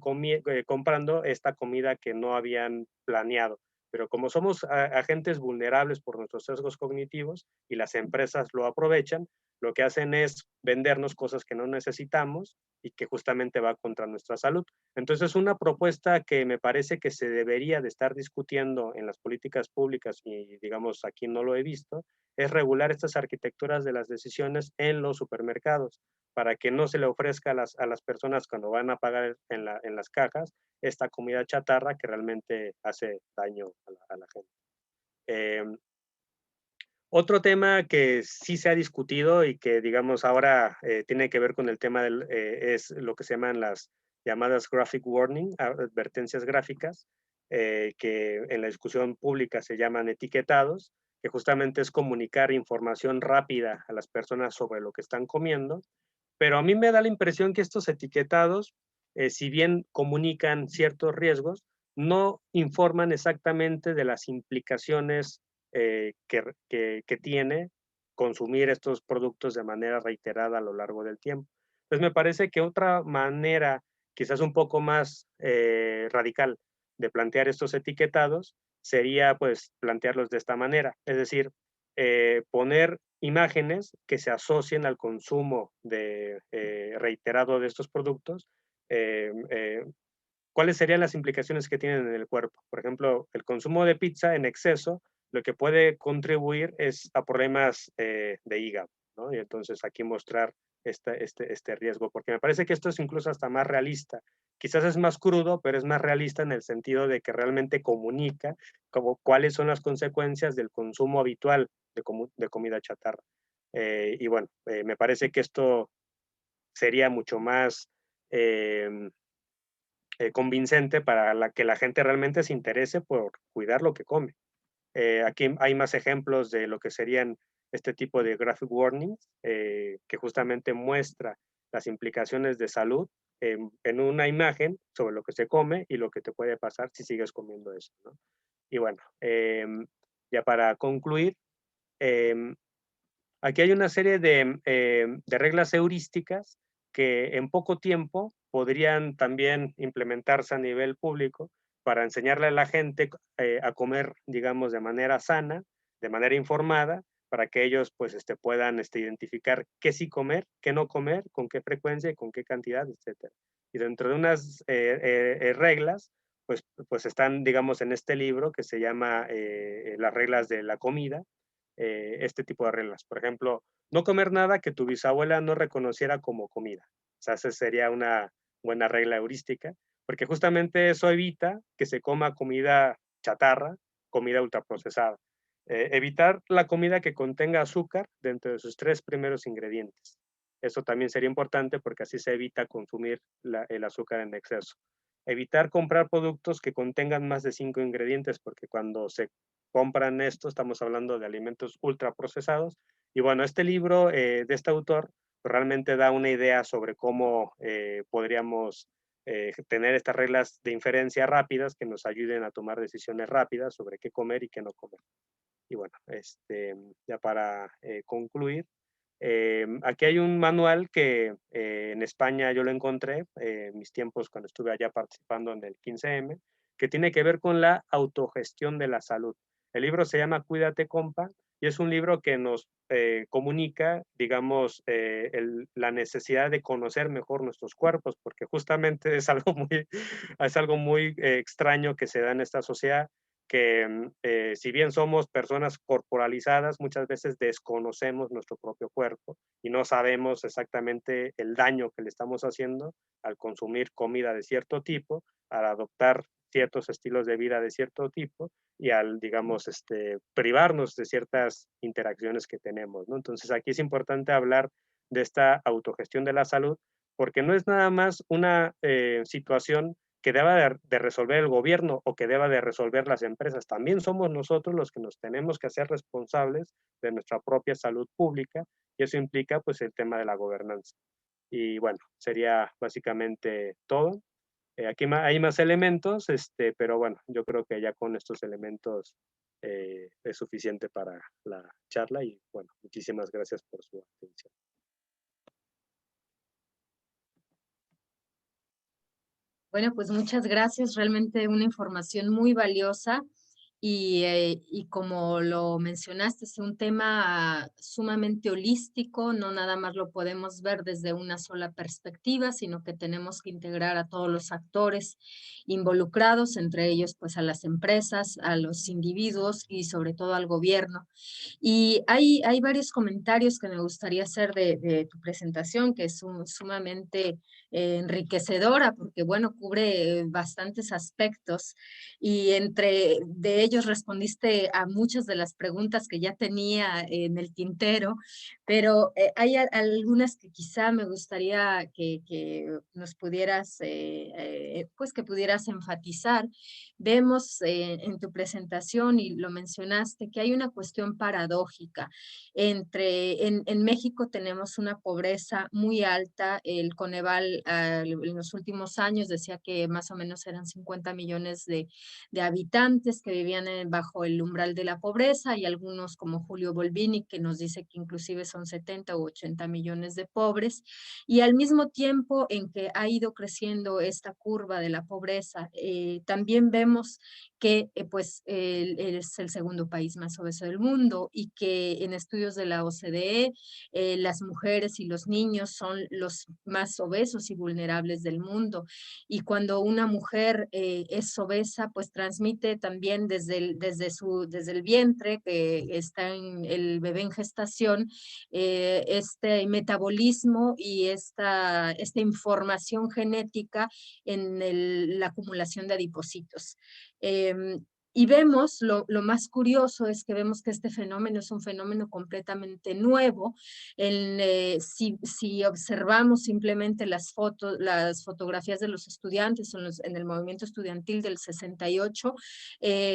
comprando esta comida que no habían planeado. Pero como somos agentes vulnerables por nuestros sesgos cognitivos y las empresas lo aprovechan, lo que hacen es vendernos cosas que no necesitamos y que justamente va contra nuestra salud. Entonces, una propuesta que me parece que se debería de estar discutiendo en las políticas públicas y, digamos, aquí no lo he visto, es regular estas arquitecturas de las decisiones en los supermercados para que no se le ofrezca a las personas cuando van a pagar en las cajas esta comida chatarra que realmente hace daño a la gente. Eh, Otro tema que sí se ha discutido y que, digamos, ahora tiene que ver con el tema es lo que se llaman las llamadas graphic warning, advertencias gráficas, que en la discusión pública se llaman etiquetados, que justamente es comunicar información rápida a las personas sobre lo que están comiendo. Pero a mí me da la impresión que estos etiquetados, si bien comunican ciertos riesgos, no informan exactamente de las implicaciones que tiene consumir estos productos de manera reiterada a lo largo del tiempo. Entonces, me parece que otra manera, quizás un poco más radical, de plantear estos etiquetados sería, pues, plantearlos de esta manera. Es decir, poner imágenes que se asocien al consumo reiterado de estos productos. Eh, eh, ¿Cuáles serían las implicaciones que tienen en el cuerpo? Por ejemplo, el consumo de pizza en exceso lo que puede contribuir es a problemas de hígado, ¿no? Y entonces aquí mostrar este riesgo, porque me parece que esto es incluso hasta más realista. Quizás es más crudo, pero es más realista en el sentido de que realmente comunica como cuáles son las consecuencias del consumo habitual de comida chatarra. Y bueno, me parece que esto sería mucho más eh, convincente para que la gente realmente se interese por cuidar lo que come. Aquí hay más ejemplos de lo que serían este tipo de graphic warnings, que justamente muestra las implicaciones de salud en una imagen sobre lo que se come y lo que te puede pasar si sigues comiendo eso, ¿no? Y bueno, ya para concluir, em, aquí hay una serie de reglas heurísticas que en poco tiempo podrían también implementarse a nivel público para enseñarle a la gente a comer, digamos, de manera sana, de manera informada, para que ellos pues puedan identificar qué sí comer, qué no comer, con qué frecuencia y con qué cantidad, etcétera. Y dentro de unas reglas, pues están, digamos, en este libro que se llama Las reglas de la comida, este tipo de reglas. Por ejemplo, no comer nada que tu bisabuela no reconociera como comida. O sea, esa sería una buena regla heurística, porque justamente eso evita que se coma comida chatarra, comida ultraprocesada. Evitar la comida que contenga azúcar dentro de sus 3 primeros ingredientes. Eso también sería importante porque así se evita consumir el azúcar en exceso. Evitar comprar productos que contengan más de 5 ingredientes, porque cuando se compran esto, estamos hablando de alimentos ultraprocesados. Y bueno, este libro de este autor realmente da una idea sobre cómo podríamos tener estas reglas de inferencia rápidas que nos ayuden a tomar decisiones rápidas sobre qué comer y qué no comer. Y bueno, ya para concluir, aquí hay un manual que en España yo lo encontré en mis tiempos cuando estuve allá participando en el 15M, que tiene que ver con la autogestión de la salud. El libro se llama Cuídate, compa, y es un libro que nos comunica, digamos, la necesidad de conocer mejor nuestros cuerpos, porque justamente es algo muy extraño que se da en esta sociedad, que si bien somos personas corporalizadas, muchas veces desconocemos nuestro propio cuerpo y no sabemos exactamente el daño que le estamos haciendo al consumir comida de cierto tipo, al adoptar ciertos estilos de vida de cierto tipo y al, digamos, privarnos de ciertas interacciones que tenemos, ¿no? Entonces aquí es importante hablar de esta autogestión de la salud, porque no es nada más una situación que deba de resolver el gobierno o que deba de resolver las empresas. También somos nosotros los que nos tenemos que hacer responsables de nuestra propia salud pública y eso implica pues el tema de la gobernanza. Y bueno, sería básicamente todo. Aquí hay más elementos, pero bueno, yo creo que ya con estos elementos es suficiente para la charla y bueno, muchísimas gracias por su atención. Bueno, pues muchas gracias, realmente una información muy valiosa y como lo mencionaste, es un tema sumamente holístico, no nada más lo podemos ver desde una sola perspectiva, sino que tenemos que integrar a todos los actores involucrados, entre ellos pues a las empresas, a los individuos y sobre todo al gobierno. Y hay varios comentarios que me gustaría hacer de tu presentación, que es sumamente enriquecedora, porque bueno, cubre bastantes aspectos y entre de ellos respondiste a muchas de las preguntas que ya tenía en el tintero, pero hay algunas que quizá me gustaría que nos pudieras, pues que pudieras enfatizar. Vemos en tu presentación y lo mencionaste que hay una cuestión paradójica en México tenemos una pobreza muy alta. El Coneval en los últimos años decía que más o menos eran 50 millones de habitantes que vivían bajo el umbral de la pobreza y algunos como Julio Bolvini que nos dice que inclusive son 70 u 80 millones de pobres. Y al mismo tiempo en que ha ido creciendo esta curva de la pobreza, también vemos que pues es el segundo país más obeso del mundo y que en estudios de la OCDE las mujeres y los niños son los más obesos y vulnerables del mundo. Y cuando una mujer es obesa, pues transmite también desde el vientre, que está en el bebé en gestación, este metabolismo y esta información genética en la acumulación de adipocitos. Y vemos, lo más curioso es que vemos que este fenómeno es un fenómeno completamente nuevo. Si observamos simplemente las fotografías de los estudiantes en el movimiento estudiantil del 68,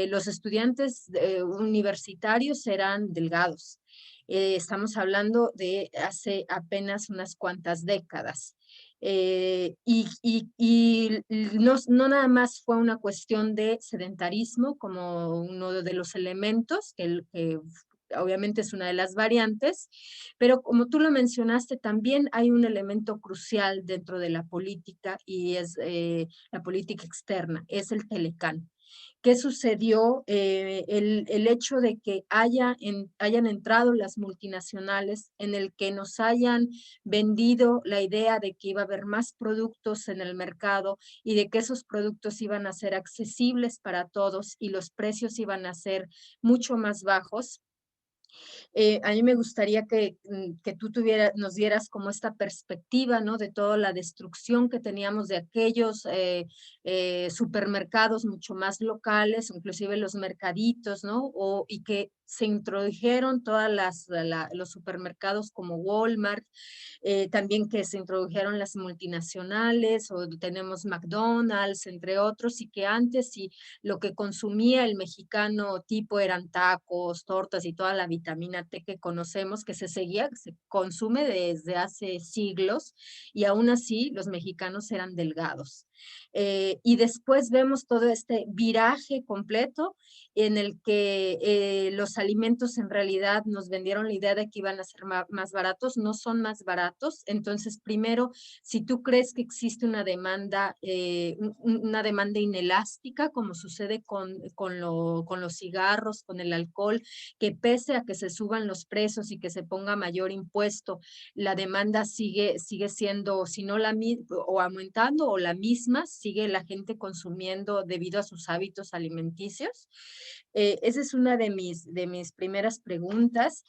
los estudiantes universitarios eran delgados. Estamos hablando de hace apenas unas cuantas décadas. Y no nada más fue una cuestión de sedentarismo como uno de los elementos, que obviamente es una de las variantes, pero como tú lo mencionaste, también hay un elemento crucial dentro de la política y es la política externa, es el Telecán. ¿Qué sucedió? El hecho de que hayan entrado las multinacionales, en el que nos hayan vendido la idea de que iba a haber más productos en el mercado y de que esos productos iban a ser accesibles para todos y los precios iban a ser mucho más bajos. A mí me gustaría que tú nos dieras como esta perspectiva, ¿no? De toda la destrucción que teníamos de aquellos supermercados mucho más locales, inclusive los mercaditos, ¿no? Y que se introdujeron los supermercados como Walmart, también que se introdujeron las multinacionales, o tenemos McDonald's, entre otros, y que antes sí lo que consumía el mexicano tipo eran tacos, tortas y toda la vitamina T que conocemos, que se consume desde hace siglos, y aún así los mexicanos eran delgados. Y después vemos todo este viraje completo en el que los alimentos en realidad nos vendieron la idea de que iban a ser más baratos, no son más baratos. Entonces, primero, si tú crees que existe una demanda inelástica, como sucede con los cigarros, con el alcohol, que pese a que se suban los precios y que se ponga mayor impuesto, la demanda sigue siendo, si no o aumentando o la misma, sigue la gente consumiendo debido a sus hábitos alimenticios. Esa es una de mis primeras preguntas.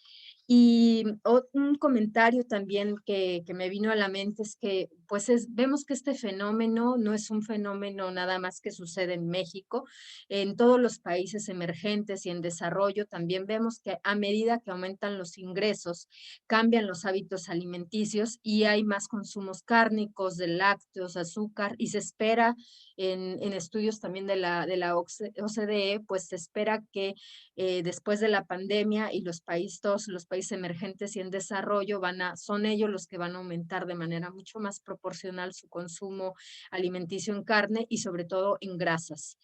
Y un comentario también que me vino a la mente es que vemos que este fenómeno no es un fenómeno nada más que sucede en México. En todos los países emergentes y en desarrollo también vemos que a medida que aumentan los ingresos, cambian los hábitos alimenticios y hay más consumos cárnicos, de lácteos, azúcar, y se espera en estudios también de la OCDE, pues se espera que después de la pandemia y todos los países emergentes y en desarrollo son ellos los que van a aumentar de manera mucho más proporcional su consumo alimenticio en carne y sobre todo en grasas.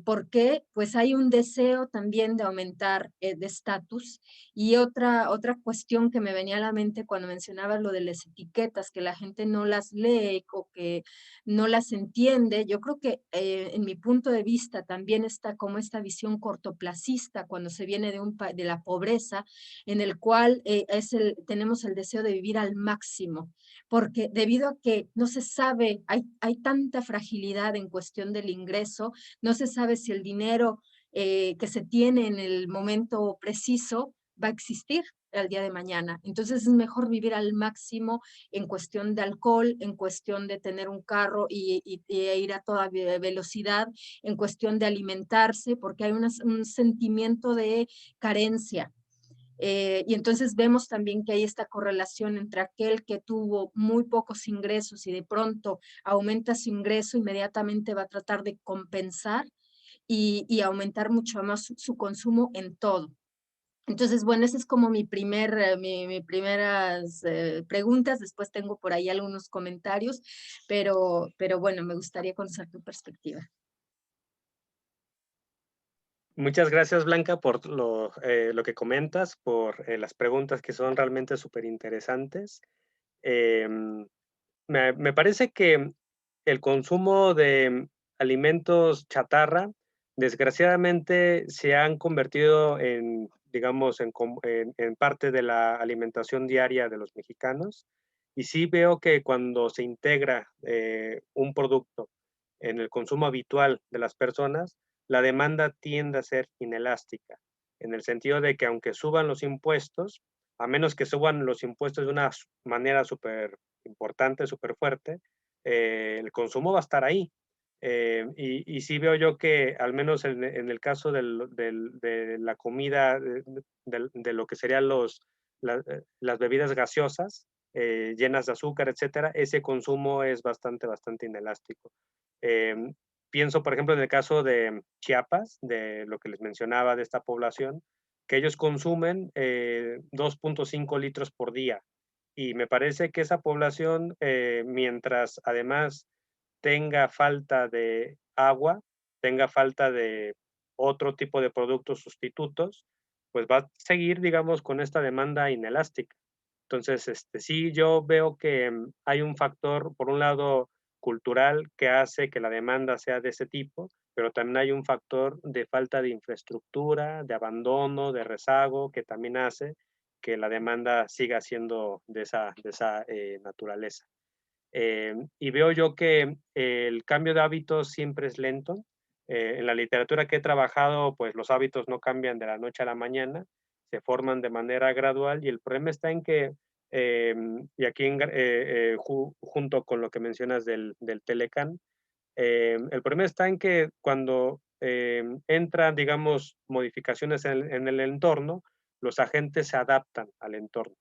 ¿Por qué? Pues hay un deseo también de aumentar de estatus. Y otra cuestión que me venía a la mente cuando mencionabas lo de las etiquetas, que la gente no las lee o que no las entiende. Yo creo que en mi punto de vista también está como esta visión cortoplacista cuando se viene de la pobreza, en el cual tenemos el deseo de vivir al máximo, porque debido a que no se sabe, hay tanta fragilidad en cuestión del ingreso, no se sabe si el dinero que se tiene en el momento preciso va a existir al día de mañana. Entonces es mejor vivir al máximo en cuestión de alcohol, en cuestión de tener un carro y ir a toda velocidad, en cuestión de alimentarse, porque hay un sentimiento de carencia. Y entonces vemos también que hay esta correlación entre aquel que tuvo muy pocos ingresos y de pronto aumenta su ingreso, inmediatamente va a tratar de compensar y aumentar mucho más su consumo en todo. Entonces, bueno, ese es como mi primeras preguntas. Después tengo por ahí algunos comentarios, pero bueno, me gustaría conocer tu perspectiva. Muchas gracias, Blanca, por lo que comentas, por las preguntas que son realmente súper interesantes. Me parece que el consumo de alimentos chatarra, desgraciadamente, se han convertido en, digamos, en parte de la alimentación diaria de los mexicanos. Y sí veo que cuando se integra un producto en el consumo habitual de las personas, la demanda tiende a ser inelástica, en el sentido de que aunque suban los impuestos, a menos que suban los impuestos de una manera súper importante, súper fuerte, el consumo va a estar ahí. Y sí veo yo que, al menos en el caso de la comida, de lo que serían las bebidas gaseosas, llenas de azúcar, etcétera, ese consumo es bastante inelástico. Em, Pienso, por ejemplo, en el caso de Chiapas, de lo que les mencionaba de esta población, que ellos consumen 2.5 litros por día. Y me parece que esa población, mientras además tenga falta de agua, tenga falta de otro tipo de productos sustitutos, pues va a seguir, digamos, con esta demanda inelástica. Entonces, sí, yo veo que hay un factor, por un lado, cultural que hace que la demanda sea de ese tipo, pero también hay un factor de falta de infraestructura, de abandono, de rezago, que también hace que la demanda siga siendo de esa naturaleza. Y veo yo que el cambio de hábitos siempre es lento. En la literatura que he trabajado, pues los hábitos no cambian de la noche a la mañana, se forman de manera gradual y el problema está en que, y aquí junto con lo que mencionas del Telecán, el problema está en que cuando entran, digamos, modificaciones en el entorno, los agentes se adaptan al entorno.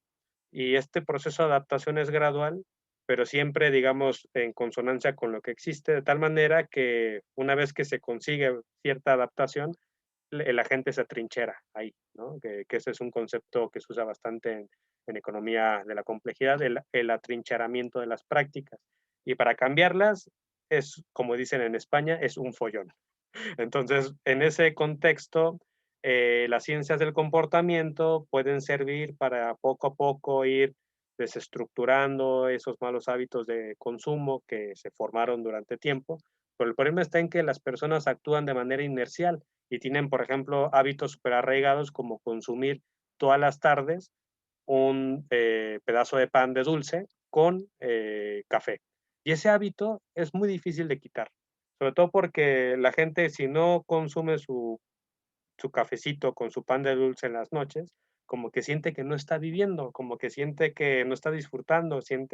Y este proceso de adaptación es gradual, pero siempre, digamos, en consonancia con lo que existe, de tal manera que una vez que se consigue cierta adaptación, el agente se atrinchera ahí, ¿no? Que ese es un concepto que se usa bastante en economía de la complejidad, el atrincheramiento de las prácticas. Y para cambiarlas es, como dicen en España, es un follón. Entonces, en ese contexto, las ciencias del comportamiento pueden servir para poco a poco ir desestructurando esos malos hábitos de consumo que se formaron durante tiempo, pero el problema está en que las personas actúan de manera inercial y tienen, por ejemplo, hábitos superarraigados como consumir todas las tardes un pedazo de pan de dulce con café. Y ese hábito es muy difícil de quitar, sobre todo porque la gente si no consume su cafecito con su pan de dulce en las noches, como que siente que no está viviendo, como que siente que no está disfrutando, se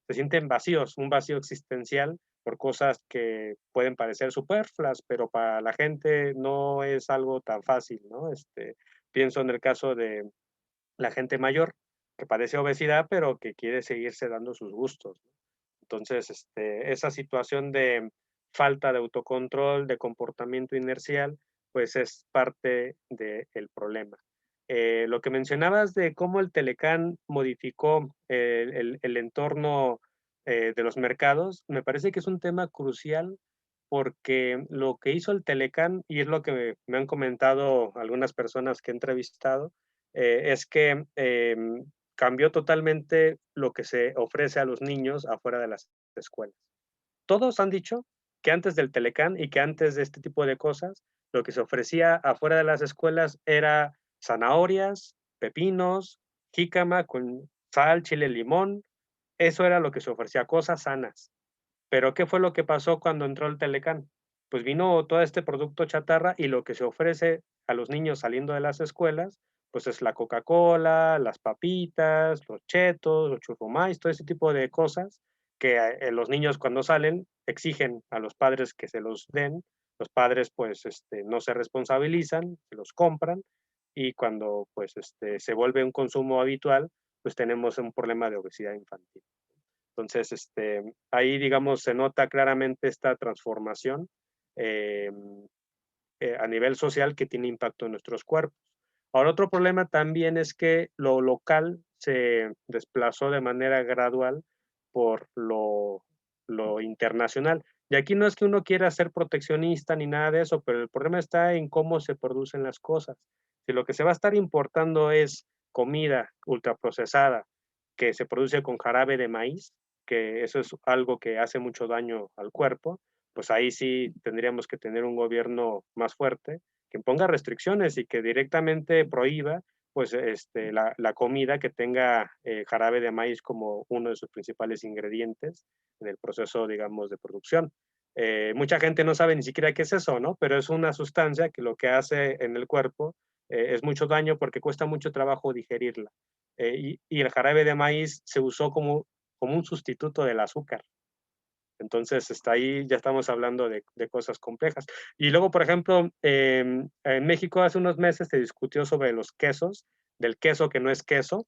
sienten vacíos, un vacío existencial por cosas que pueden parecer superfluas, pero para la gente no es algo tan fácil, ¿no? Pienso en el caso de la gente mayor que padece obesidad, pero que quiere seguirse dando sus gustos. Entonces, esa situación de falta de autocontrol, de comportamiento inercial, pues es parte del problema. Lo que mencionabas de cómo el Telecán modificó el entorno de los mercados, me parece que es un tema crucial porque lo que hizo el Telecán, y es lo que me han comentado algunas personas que he entrevistado, es que cambió totalmente lo que se ofrece a los niños afuera de las escuelas. Todos han dicho que antes del Telecán y que antes de este tipo de cosas, lo que se ofrecía afuera de las escuelas era zanahorias, pepinos, jícama con sal, chile, limón. Eso era lo que se ofrecía, cosas sanas. Pero, ¿qué fue lo que pasó cuando entró el Telecán? Pues vino todo este producto chatarra y lo que se ofrece a los niños saliendo de las escuelas, pues es la Coca-Cola, las papitas, los chetos, los churrumais, todo ese tipo de cosas que los niños cuando salen exigen a los padres que se los den. Los padres, pues, no se responsabilizan, se los compran y cuando, pues, se vuelve un consumo habitual, pues tenemos un problema de obesidad infantil. Entonces, ahí, digamos, se nota claramente esta transformación eh, a nivel social que tiene impacto en nuestros cuerpos. Ahora, otro problema también es que lo local se desplazó de manera gradual por lo internacional. Y aquí no es que uno quiera ser proteccionista ni nada de eso, pero el problema está en cómo se producen las cosas. Si lo que se va a estar importando es comida ultraprocesada que se produce con jarabe de maíz, que eso es algo que hace mucho daño al cuerpo, pues ahí sí tendríamos que tener un gobierno más fuerte que ponga restricciones y que directamente prohíba pues la comida que tenga jarabe de maíz como uno de sus principales ingredientes en el proceso, digamos, de producción. Mucha gente no sabe ni siquiera qué es eso, ¿no? Pero es una sustancia que lo que hace en el cuerpo es mucho daño porque cuesta mucho trabajo digerirla. Y el jarabe de maíz se usó como un sustituto del azúcar. Entonces, hasta ahí ya estamos hablando de cosas complejas. Y luego, por ejemplo, en México hace unos meses se discutió sobre los quesos, del queso que no es queso,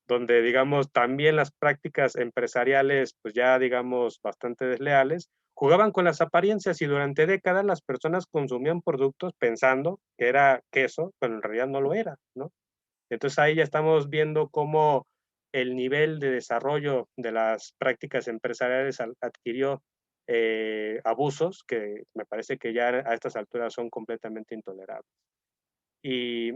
donde, digamos, también las prácticas empresariales, pues ya, digamos, bastante desleales, jugaban con las apariencias y durante décadas las personas consumían productos pensando que era queso, pero en realidad no lo era, ¿no? Entonces ahí ya estamos viendo cómo el nivel de desarrollo de las prácticas empresariales adquirió abusos que me parece que ya a estas alturas son completamente intolerables. Y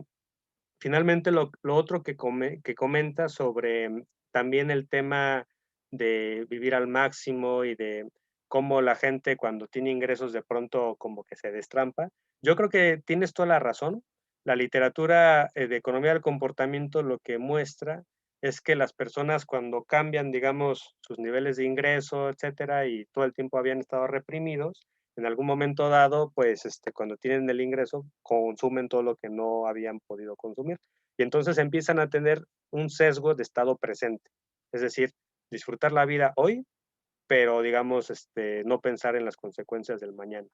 finalmente lo otro que comenta sobre también el tema de vivir al máximo y de cómo la gente cuando tiene ingresos de pronto como que se destrampa. Yo creo que tienes toda la razón. La literatura de economía del comportamiento lo que muestra es que las personas cuando cambian, digamos, sus niveles de ingreso, etcétera, y todo el tiempo habían estado reprimidos, en algún momento dado, pues cuando tienen el ingreso, consumen todo lo que no habían podido consumir. Y entonces empiezan a tener un sesgo de estado presente. Es decir, disfrutar la vida hoy, pero digamos, no pensar en las consecuencias del mañana.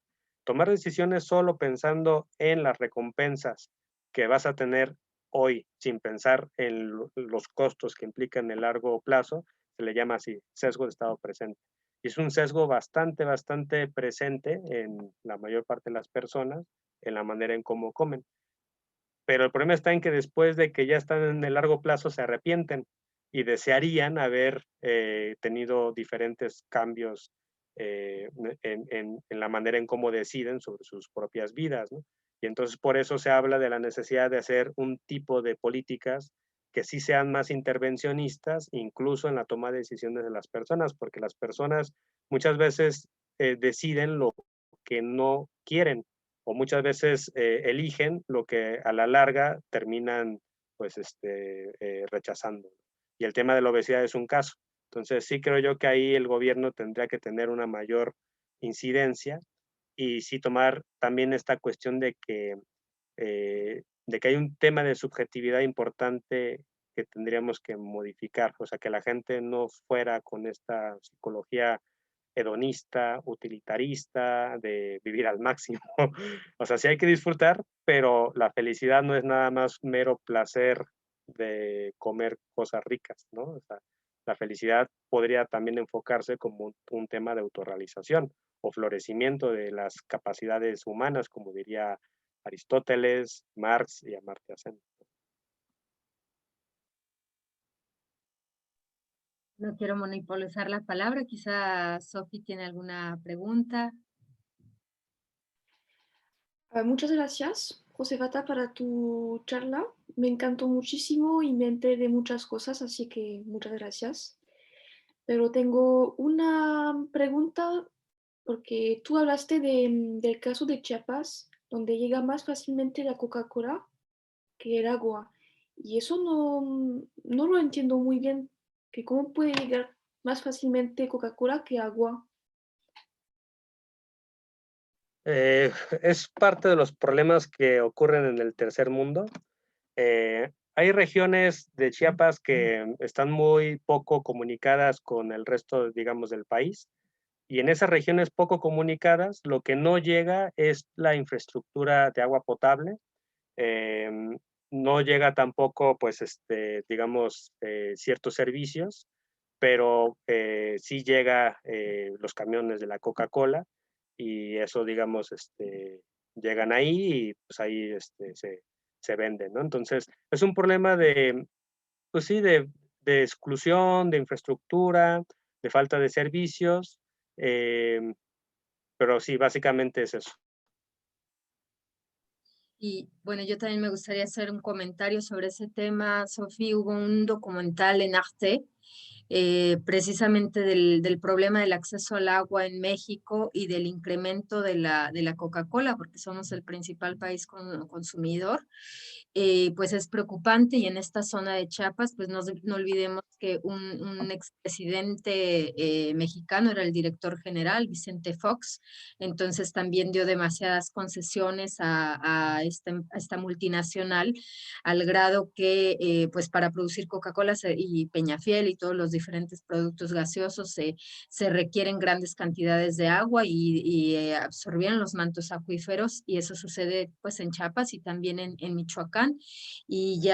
Tomar decisiones solo pensando en las recompensas que vas a tener hoy, sin pensar en los costos que implican el largo plazo, se le llama así, sesgo de estado presente. Y es un sesgo bastante presente en la mayor parte de las personas, en la manera en cómo comen. Pero el problema está en que después de que ya están en el largo plazo se arrepienten y desearían haber tenido diferentes cambios en la manera en cómo deciden sobre sus propias vidas, ¿no? Y entonces por eso se habla de la necesidad de hacer un tipo de políticas que sí sean más intervencionistas, incluso en la toma de decisiones de las personas, porque las personas muchas veces deciden lo que no quieren o muchas veces eligen lo que a la larga terminan pues rechazando. Y el tema de la obesidad es un caso. Entonces sí creo yo que ahí el gobierno tendría que tener una mayor incidencia y sí tomar también esta cuestión de que hay un tema de subjetividad importante que tendríamos que modificar, o sea, que la gente no fuera con esta psicología hedonista, utilitarista, de vivir al máximo. O sea, sí hay que disfrutar, pero la felicidad no es nada más mero placer de comer cosas ricas, ¿no? O sea, la felicidad podría también enfocarse como un tema de autorrealización o florecimiento de las capacidades humanas, como diría Aristóteles, Marx y Amartya Sen. No quiero monopolizar la palabra, quizá Sophie tiene alguna pregunta. Muchas gracias, Josefata, para tu charla. Me encantó muchísimo y me enteré de muchas cosas, así que muchas gracias. Pero tengo una pregunta, porque tú hablaste del caso de Chiapas, donde llega más fácilmente la Coca-Cola que el agua. Y eso no lo entiendo muy bien, que cómo puede llegar más fácilmente Coca-Cola que agua. Eh, es parte de los problemas que ocurren en el tercer mundo. Hay regiones de Chiapas que están muy poco comunicadas con el resto, digamos, del país. Y en esas regiones poco comunicadas, lo que no llega es la infraestructura de agua potable. Eh, no llega tampoco, pues, digamos, ciertos servicios, pero sí llega los camiones de la Coca-Cola y eso, digamos, llegan ahí y pues ahí se venden, ¿no? Entonces, es un problema de, pues sí, de exclusión, de infraestructura, de falta de servicios, eh, pero sí, básicamente es eso. Y bueno, yo también me gustaría hacer un comentario sobre ese tema. Sofía, hubo un documental en Arte precisamente del problema del acceso al agua en México y del incremento de la Coca-Cola, porque somos el principal país consumidor. Pues es preocupante y en esta zona de Chiapas, pues no olvidemos que un expresidente mexicano era el director general, Vicente Fox, entonces también dio demasiadas concesiones a esta multinacional al grado que pues para producir Coca-Cola y Peñafiel y todos los diferentes productos gaseosos se requieren grandes cantidades de agua y absorbían los mantos acuíferos, y eso sucede pues en Chiapas y también en Michoacán. Y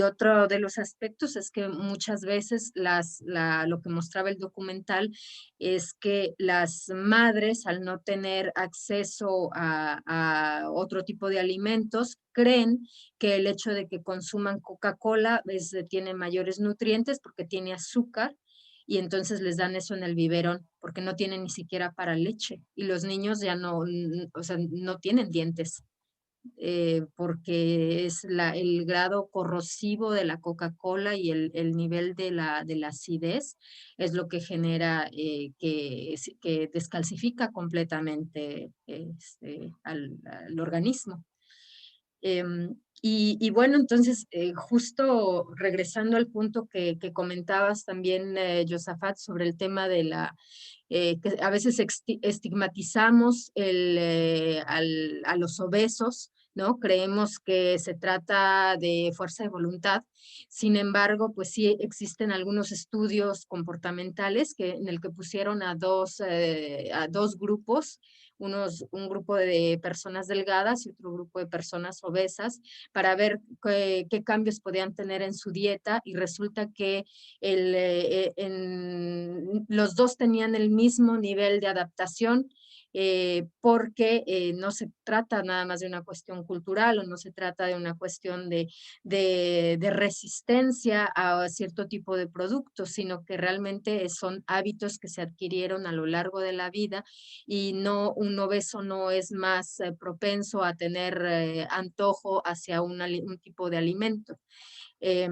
otro de los aspectos es que muchas veces lo que mostraba el documental es que las madres, al no tener acceso a otro tipo de alimentos, creen que el hecho de que consuman Coca-Cola tiene mayores nutrientes porque tiene azúcar, y entonces les dan eso en el biberón porque no tienen ni siquiera para leche, y los niños ya no, o sea, no tienen dientes, porque es el grado corrosivo de la Coca-Cola y el nivel de la acidez es lo que genera que descalcifica completamente al organismo. Y bueno, entonces, justo regresando al punto que comentabas también, Josafat, sobre el tema de que a veces estigmatizamos a los obesos, ¿no? Creemos que se trata de fuerza de voluntad. Sin embargo, pues sí existen algunos estudios comportamentales en el que pusieron a dos grupos, un grupo de personas delgadas y otro grupo de personas obesas, para ver qué cambios podían tener en su dieta, y resulta que los dos tenían el mismo nivel de adaptación, porque no se trata nada más de una cuestión cultural, o no se trata de una cuestión de resistencia a cierto tipo de productos, sino que realmente son hábitos que se adquirieron a lo largo de la vida, y no, un obeso no es más propenso a tener antojo hacia un tipo de alimento. Eh,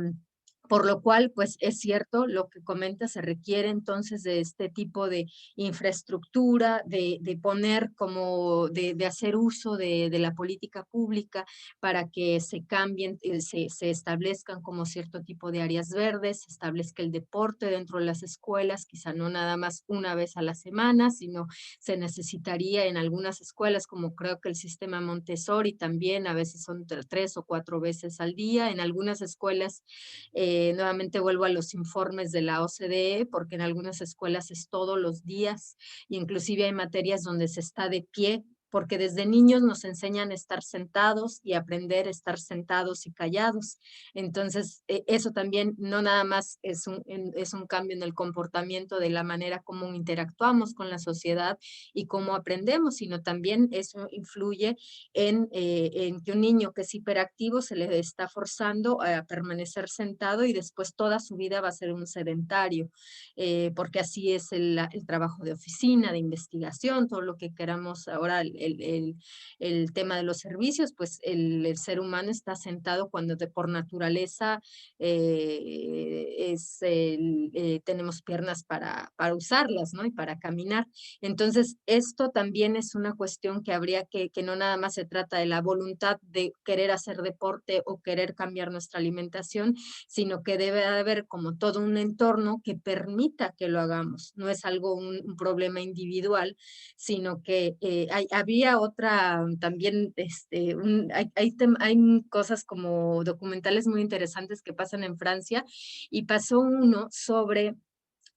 por lo cual, pues es cierto lo que comenta, se requiere entonces de este tipo de infraestructura, de poner de hacer uso de la política pública para que se cambien, se establezcan como cierto tipo de áreas verdes, se establezca el deporte dentro de las escuelas, quizá no nada más una vez a la semana, sino se necesitaría en algunas escuelas, como creo que el sistema Montessori también, a veces son 3 o 4 veces al día, en algunas escuelas. Nuevamente vuelvo a los informes de la OCDE, porque en algunas escuelas es todos los días, inclusive hay materias donde se está de pie, porque desde niños nos enseñan a estar sentados y aprender a estar sentados y callados. Entonces, eso también no nada más es un cambio en el comportamiento de la manera como interactuamos con la sociedad y cómo aprendemos, sino también eso influye en que un niño que es hiperactivo se le está forzando a permanecer sentado, y después toda su vida va a ser un sedentario, porque así es el trabajo de oficina, de investigación, todo lo que queramos ahora, el tema de los servicios, pues el ser humano está sentado cuando por naturaleza tenemos piernas para usarlas, ¿no? Y para caminar. Entonces, esto también es una cuestión que habría que no nada más se trata de la voluntad de querer hacer deporte o querer cambiar nuestra alimentación, sino que debe haber como todo un entorno que permita que lo hagamos. No es algo, un problema individual, sino que había otra también, hay cosas como documentales muy interesantes que pasan en Francia, y pasó uno sobre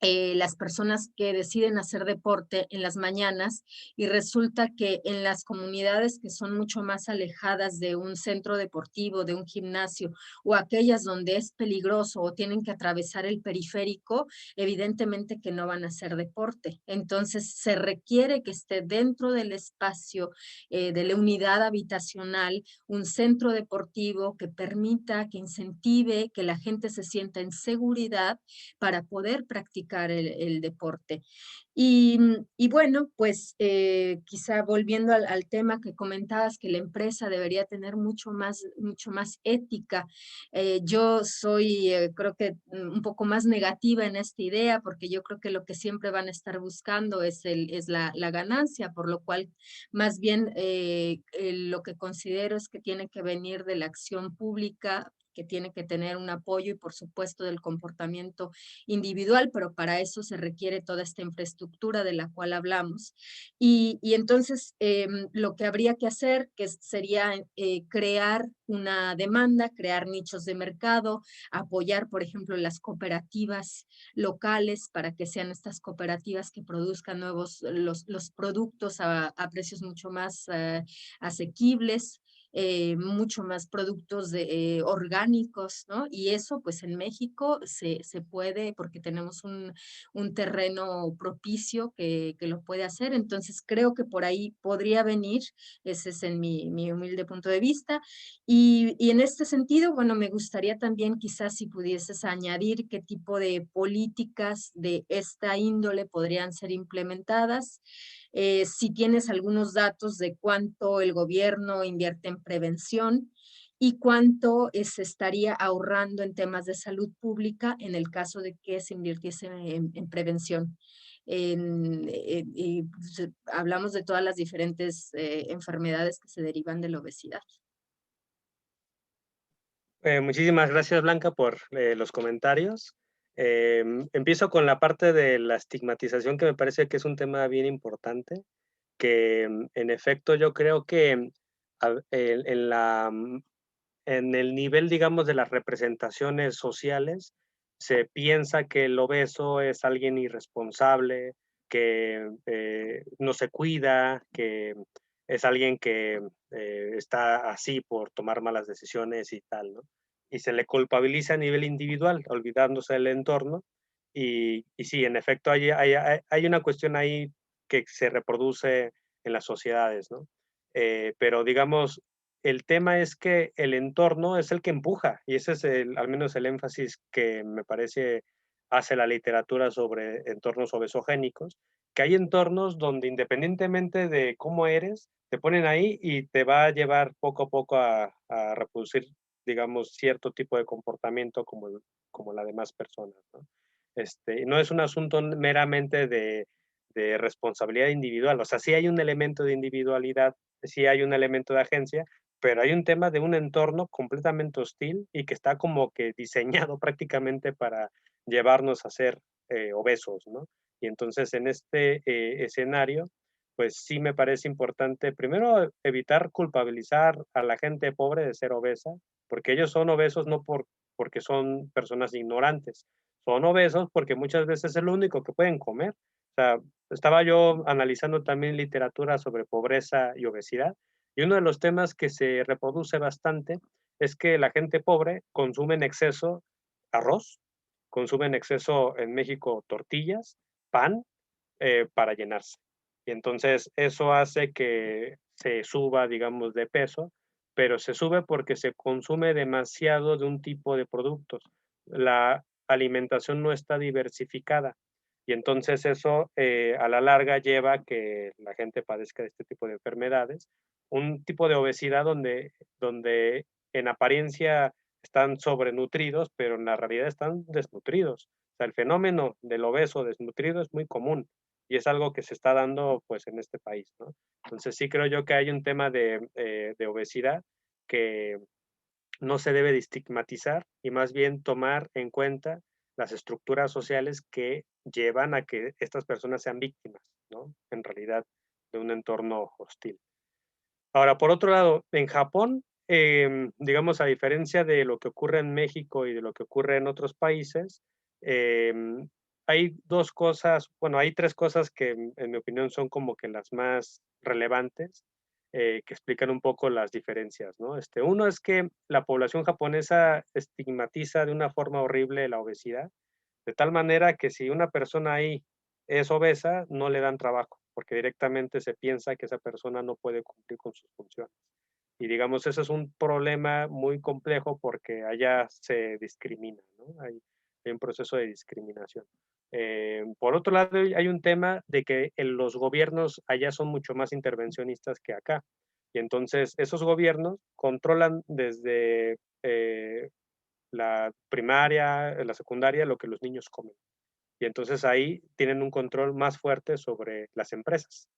las personas que deciden hacer deporte en las mañanas, y resulta que en las comunidades que son mucho más alejadas de un centro deportivo, de un gimnasio, o aquellas donde es peligroso o tienen que atravesar el periférico, evidentemente que no van a hacer deporte. Entonces se requiere que esté dentro del espacio de la unidad habitacional un centro deportivo que permita, que incentive, que la gente se sienta en seguridad para poder practicar el deporte. Y bueno, pues quizá volviendo al tema que comentabas, que la empresa debería tener mucho más ética. Yo soy, creo que un poco más negativa en esta idea, porque yo creo que lo que siempre van a estar buscando es la ganancia, por lo cual más bien lo que considero es que tiene que venir de la acción pública, que tiene que tener un apoyo y por supuesto del comportamiento individual, pero para eso se requiere toda esta infraestructura de la cual hablamos. Y entonces lo que habría que hacer que sería crear una demanda, crear nichos de mercado, apoyar, por ejemplo, las cooperativas locales para que sean estas cooperativas que produzcan los productos a precios mucho más asequibles, mucho más productos orgánicos, ¿no? Y eso pues en México se puede porque tenemos un terreno propicio que lo puede hacer, entonces creo que por ahí podría venir, ese es en mi humilde punto de vista, y en este sentido, bueno, me gustaría también quizás si pudieses añadir qué tipo de políticas de esta índole podrían ser implementadas, si tienes algunos datos de cuánto el gobierno invierte en prevención y cuánto se estaría ahorrando en temas de salud pública en el caso de que se invirtiese en prevención. Hablamos de todas las diferentes enfermedades que se derivan de la obesidad. Muchísimas gracias, Blanca, por los comentarios. Empiezo con la parte de la estigmatización, que me parece que es un tema bien importante, que en efecto yo creo que en el nivel, digamos, de las representaciones sociales, se piensa que el obeso es alguien irresponsable, que no se cuida, que es alguien que está así por tomar malas decisiones y tal, ¿no? Y se le culpabiliza a nivel individual, olvidándose del entorno. Y sí, en efecto, hay una cuestión ahí que se reproduce en las sociedades, ¿no? Pero digamos, el tema es que el entorno es el que empuja, y ese es al menos el énfasis que me parece hace la literatura sobre entornos obesogénicos, que hay entornos donde independientemente de cómo eres, te ponen ahí y te va a llevar poco a poco a reproducir, digamos, cierto tipo de comportamiento como la demás personas, ¿no? No es un asunto meramente de responsabilidad individual, o sea, sí hay un elemento de individualidad, sí hay un elemento de agencia, pero hay un tema de un entorno completamente hostil y que está como que diseñado prácticamente para llevarnos a ser obesos, ¿no? Y entonces en este escenario, pues sí me parece importante, primero, evitar culpabilizar a la gente pobre de ser obesa, porque ellos son obesos no porque son personas ignorantes, son obesos porque muchas veces es lo único que pueden comer. O sea, estaba yo analizando también literatura sobre pobreza y obesidad, y uno de los temas que se reproduce bastante es que la gente pobre consume en exceso arroz, consume en exceso en México tortillas, pan, para llenarse. Y entonces eso hace que se suba, digamos, de peso, pero se sube porque se consume demasiado de un tipo de productos. La alimentación no está diversificada. Y entonces eso a la larga lleva a que la gente padezca de este tipo de enfermedades, un tipo de obesidad donde en apariencia están sobrenutridos, pero en la realidad están desnutridos. O sea, el fenómeno del obeso desnutrido es muy común y es algo que se está dando pues en este país, ¿no? Entonces sí creo yo que hay un tema de obesidad que no se debe de estigmatizar y más bien tomar en cuenta las estructuras sociales que llevan a que estas personas sean víctimas, ¿no? En realidad, de un entorno hostil. Ahora, por otro lado, en Japón, digamos, a diferencia de lo que ocurre en México y de lo que ocurre en otros países, hay dos cosas, bueno, hay tres cosas que en mi opinión son como que las más relevantes, que explican un poco las diferencias, ¿no? Uno es que la población japonesa estigmatiza de una forma horrible la obesidad, de tal manera que si una persona ahí es obesa, no le dan trabajo, porque directamente se piensa que esa persona no puede cumplir con sus funciones. Y digamos, ese es un problema muy complejo porque allá se discrimina, ¿no? Hay un proceso de discriminación. Por otro lado, hay un tema de que los gobiernos allá son mucho más intervencionistas que acá. Y entonces esos gobiernos controlan desde la primaria, la secundaria, lo que los niños comen. Y entonces ahí tienen un control más fuerte sobre las empresas.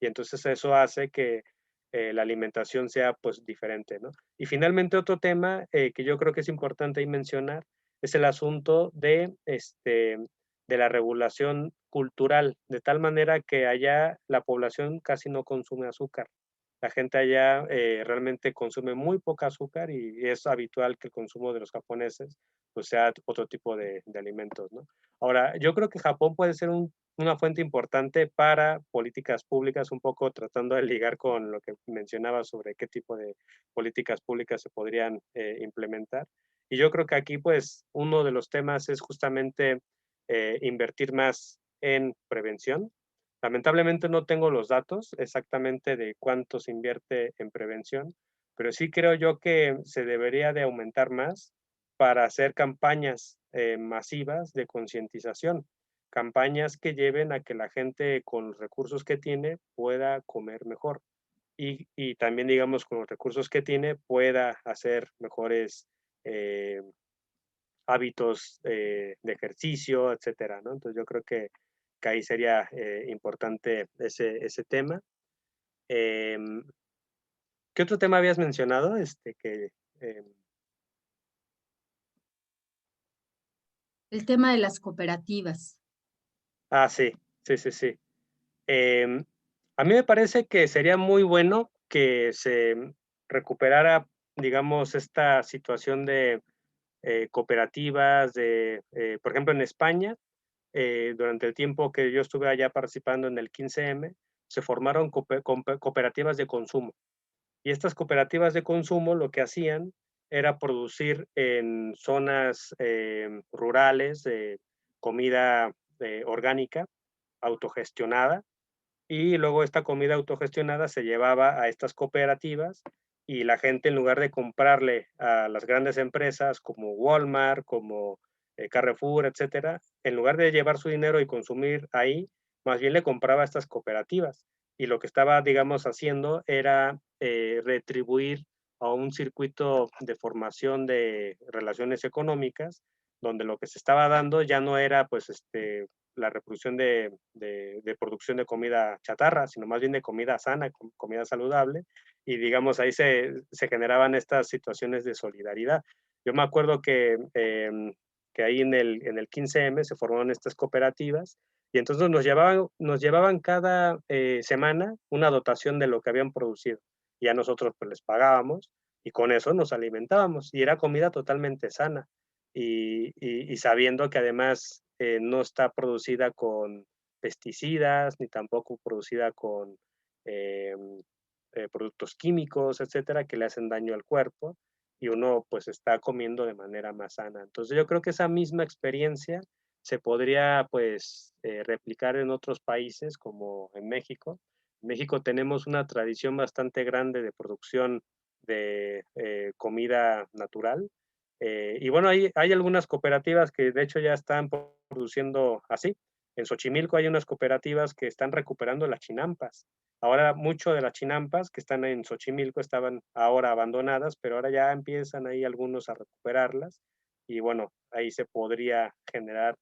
Y entonces eso hace que la alimentación sea pues diferente, ¿no? Y finalmente otro tema que yo creo que es importante ahí mencionar es el asunto de la regulación cultural, de tal manera que allá la población casi no consume azúcar. La gente allá realmente consume muy poca azúcar y es habitual que el consumo de los japoneses pues sea otro tipo de alimentos, ¿no? Ahora, yo creo que Japón puede ser una fuente importante para políticas públicas, un poco tratando de ligar con lo que mencionaba sobre qué tipo de políticas públicas se podrían implementar. Y yo creo que aquí, pues, uno de los temas es justamente invertir más en prevención. Lamentablemente no tengo los datos exactamente de cuánto se invierte en prevención, pero sí creo yo que se debería de aumentar más para hacer campañas masivas de concientización, campañas que lleven a que la gente con los recursos que tiene pueda comer mejor y también, digamos, con los recursos que tiene pueda hacer mejores eh, hábitos de ejercicio, etcétera, ¿no? Entonces yo creo que ahí sería importante ese tema. Em, ¿Qué otro tema habías mencionado? Em, El tema de las cooperativas. sí, sí, sí, sí. Em, a mí me parece que sería muy bueno que se recuperara, digamos, esta situación de cooperativas, por ejemplo, en España, durante el tiempo que yo estuve allá participando en el 15M, se formaron cooperativas de consumo. Y estas cooperativas de consumo lo que hacían era producir en zonas rurales comida orgánica, autogestionada, y luego esta comida autogestionada se llevaba a estas cooperativas y la gente en lugar de comprarle a las grandes empresas como Walmart, como Carrefour, etcétera, en lugar de llevar su dinero y consumir ahí, más bien le compraba a estas cooperativas. Y lo que estaba, digamos, haciendo era retribuir a un circuito de formación de relaciones económicas, donde lo que se estaba dando ya no era pues la reproducción de producción de comida chatarra, sino más bien de comida sana, comida saludable, y digamos, ahí se generaban estas situaciones de solidaridad. Yo me acuerdo que ahí en el 15M se formaron estas cooperativas y entonces nos llevaban cada semana una dotación de lo que habían producido y a nosotros pues les pagábamos y con eso nos alimentábamos y era comida totalmente sana y sabiendo que además no está producida con pesticidas ni tampoco producida con eh, productos químicos, etcétera, que le hacen daño al cuerpo y uno pues está comiendo de manera más sana. Entonces yo creo que esa misma experiencia se podría pues replicar en otros países como en México. En México tenemos una tradición bastante grande de producción de comida natural. Y bueno, hay algunas cooperativas que de hecho ya están produciendo así. En Xochimilco hay unas cooperativas que están recuperando las chinampas. Ahora mucho de las chinampas que están en Xochimilco estaban ahora abandonadas, pero ahora ya empiezan ahí algunos a recuperarlas y bueno, ahí se podría generar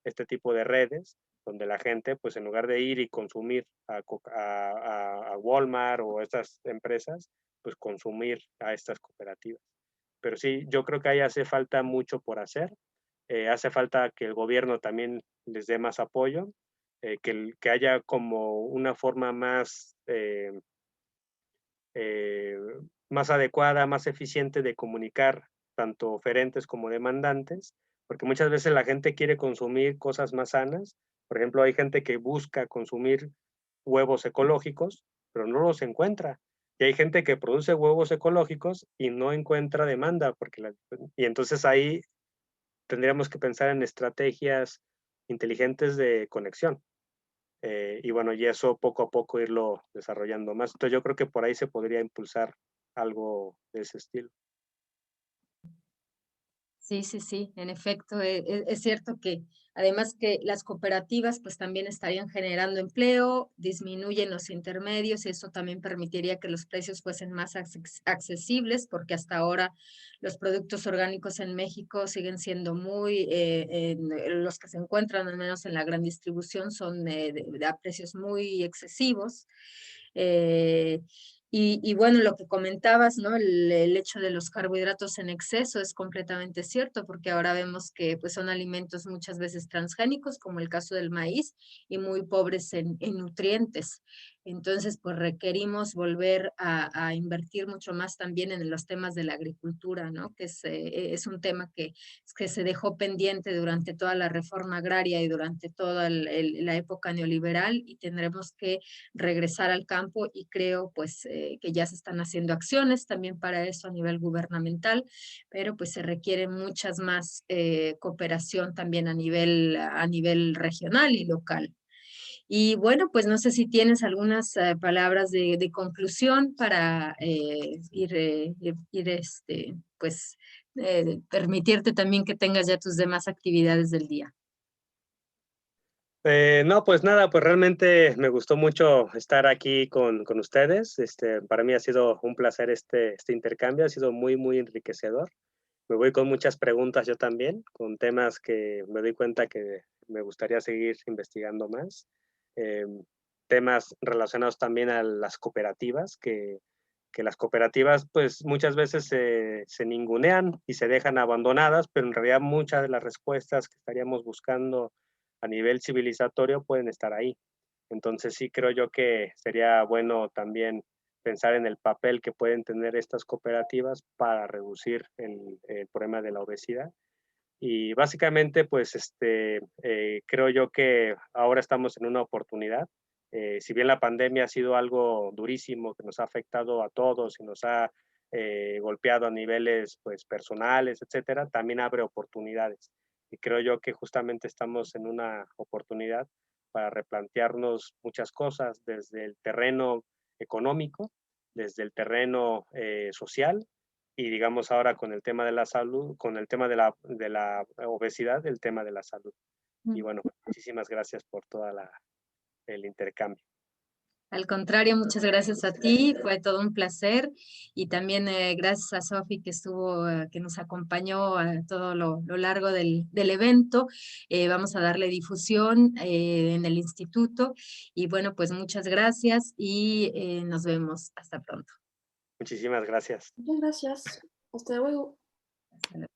este tipo de redes donde la gente, pues en lugar de ir y consumir a Walmart o estas empresas, pues consumir a estas cooperativas. Pero sí, yo creo que ahí hace falta mucho por hacer. Hace falta que el gobierno también les dé más apoyo, que haya como una forma eh, más adecuada, más eficiente de comunicar tanto oferentes como demandantes, porque muchas veces la gente quiere consumir cosas más sanas. Por ejemplo, hay gente que busca consumir huevos ecológicos, pero no los encuentra. Y hay gente que produce huevos ecológicos y no encuentra demanda, y entonces ahí tendríamos que pensar en estrategias inteligentes de conexión. Y bueno, y eso poco a poco irlo desarrollando más. Entonces yo creo que por ahí se podría impulsar algo de ese estilo. Sí, sí, sí, en efecto, es cierto que además que las cooperativas pues también estarían generando empleo, disminuyen los intermedios y eso también permitiría que los precios fuesen más accesibles porque hasta ahora los productos orgánicos en México siguen siendo los que se encuentran al menos en la gran distribución son a precios muy excesivos. Eh, Y bueno, lo que comentabas, ¿no? El hecho de los carbohidratos en exceso es completamente cierto, porque ahora vemos que pues, son alimentos muchas veces transgénicos, como el caso del maíz, y muy pobres en nutrientes. Entonces, pues requerimos volver a invertir mucho más también en los temas de la agricultura, ¿no? Que es un tema que se dejó pendiente durante toda la reforma agraria y durante toda la época neoliberal, y tendremos que regresar al campo, y creo pues que ya se están haciendo acciones también para eso a nivel gubernamental, pero pues se requiere muchas más cooperación también a nivel regional y local. Y bueno, pues no sé si tienes algunas palabras de conclusión para pues permitirte también que tengas ya tus demás actividades del día. No, pues nada, pues realmente me gustó mucho estar aquí con ustedes. Para mí ha sido un placer este intercambio, ha sido muy, muy enriquecedor. Me voy con muchas preguntas yo también, con temas que me doy cuenta que me gustaría seguir investigando más. Temas relacionados también a las cooperativas, que las cooperativas pues muchas veces se ningunean y se dejan abandonadas, pero en realidad muchas de las respuestas que estaríamos buscando a nivel civilizatorio pueden estar ahí. Entonces sí creo yo que sería bueno también pensar en el papel que pueden tener estas cooperativas para reducir el problema de la obesidad. Y básicamente, pues, creo yo que ahora estamos en una oportunidad. Si bien la pandemia ha sido algo durísimo que nos ha afectado a todos y nos ha golpeado a niveles, pues, personales, etcétera, también abre oportunidades. Y creo yo que justamente estamos en una oportunidad para replantearnos muchas cosas desde el terreno económico, desde el terreno social, y digamos ahora con el tema de la salud, con el tema de la obesidad, el tema de la salud. Y bueno, muchísimas gracias por toda el intercambio. Al contrario, muchas gracias a ti, fue todo un placer, y también gracias a Sofi que estuvo, que nos acompañó a todo lo largo del evento. Vamos a darle difusión en el instituto, y bueno, pues muchas gracias y nos vemos. Hasta pronto. Muchísimas gracias. Muchas gracias. Hasta luego. Hasta luego.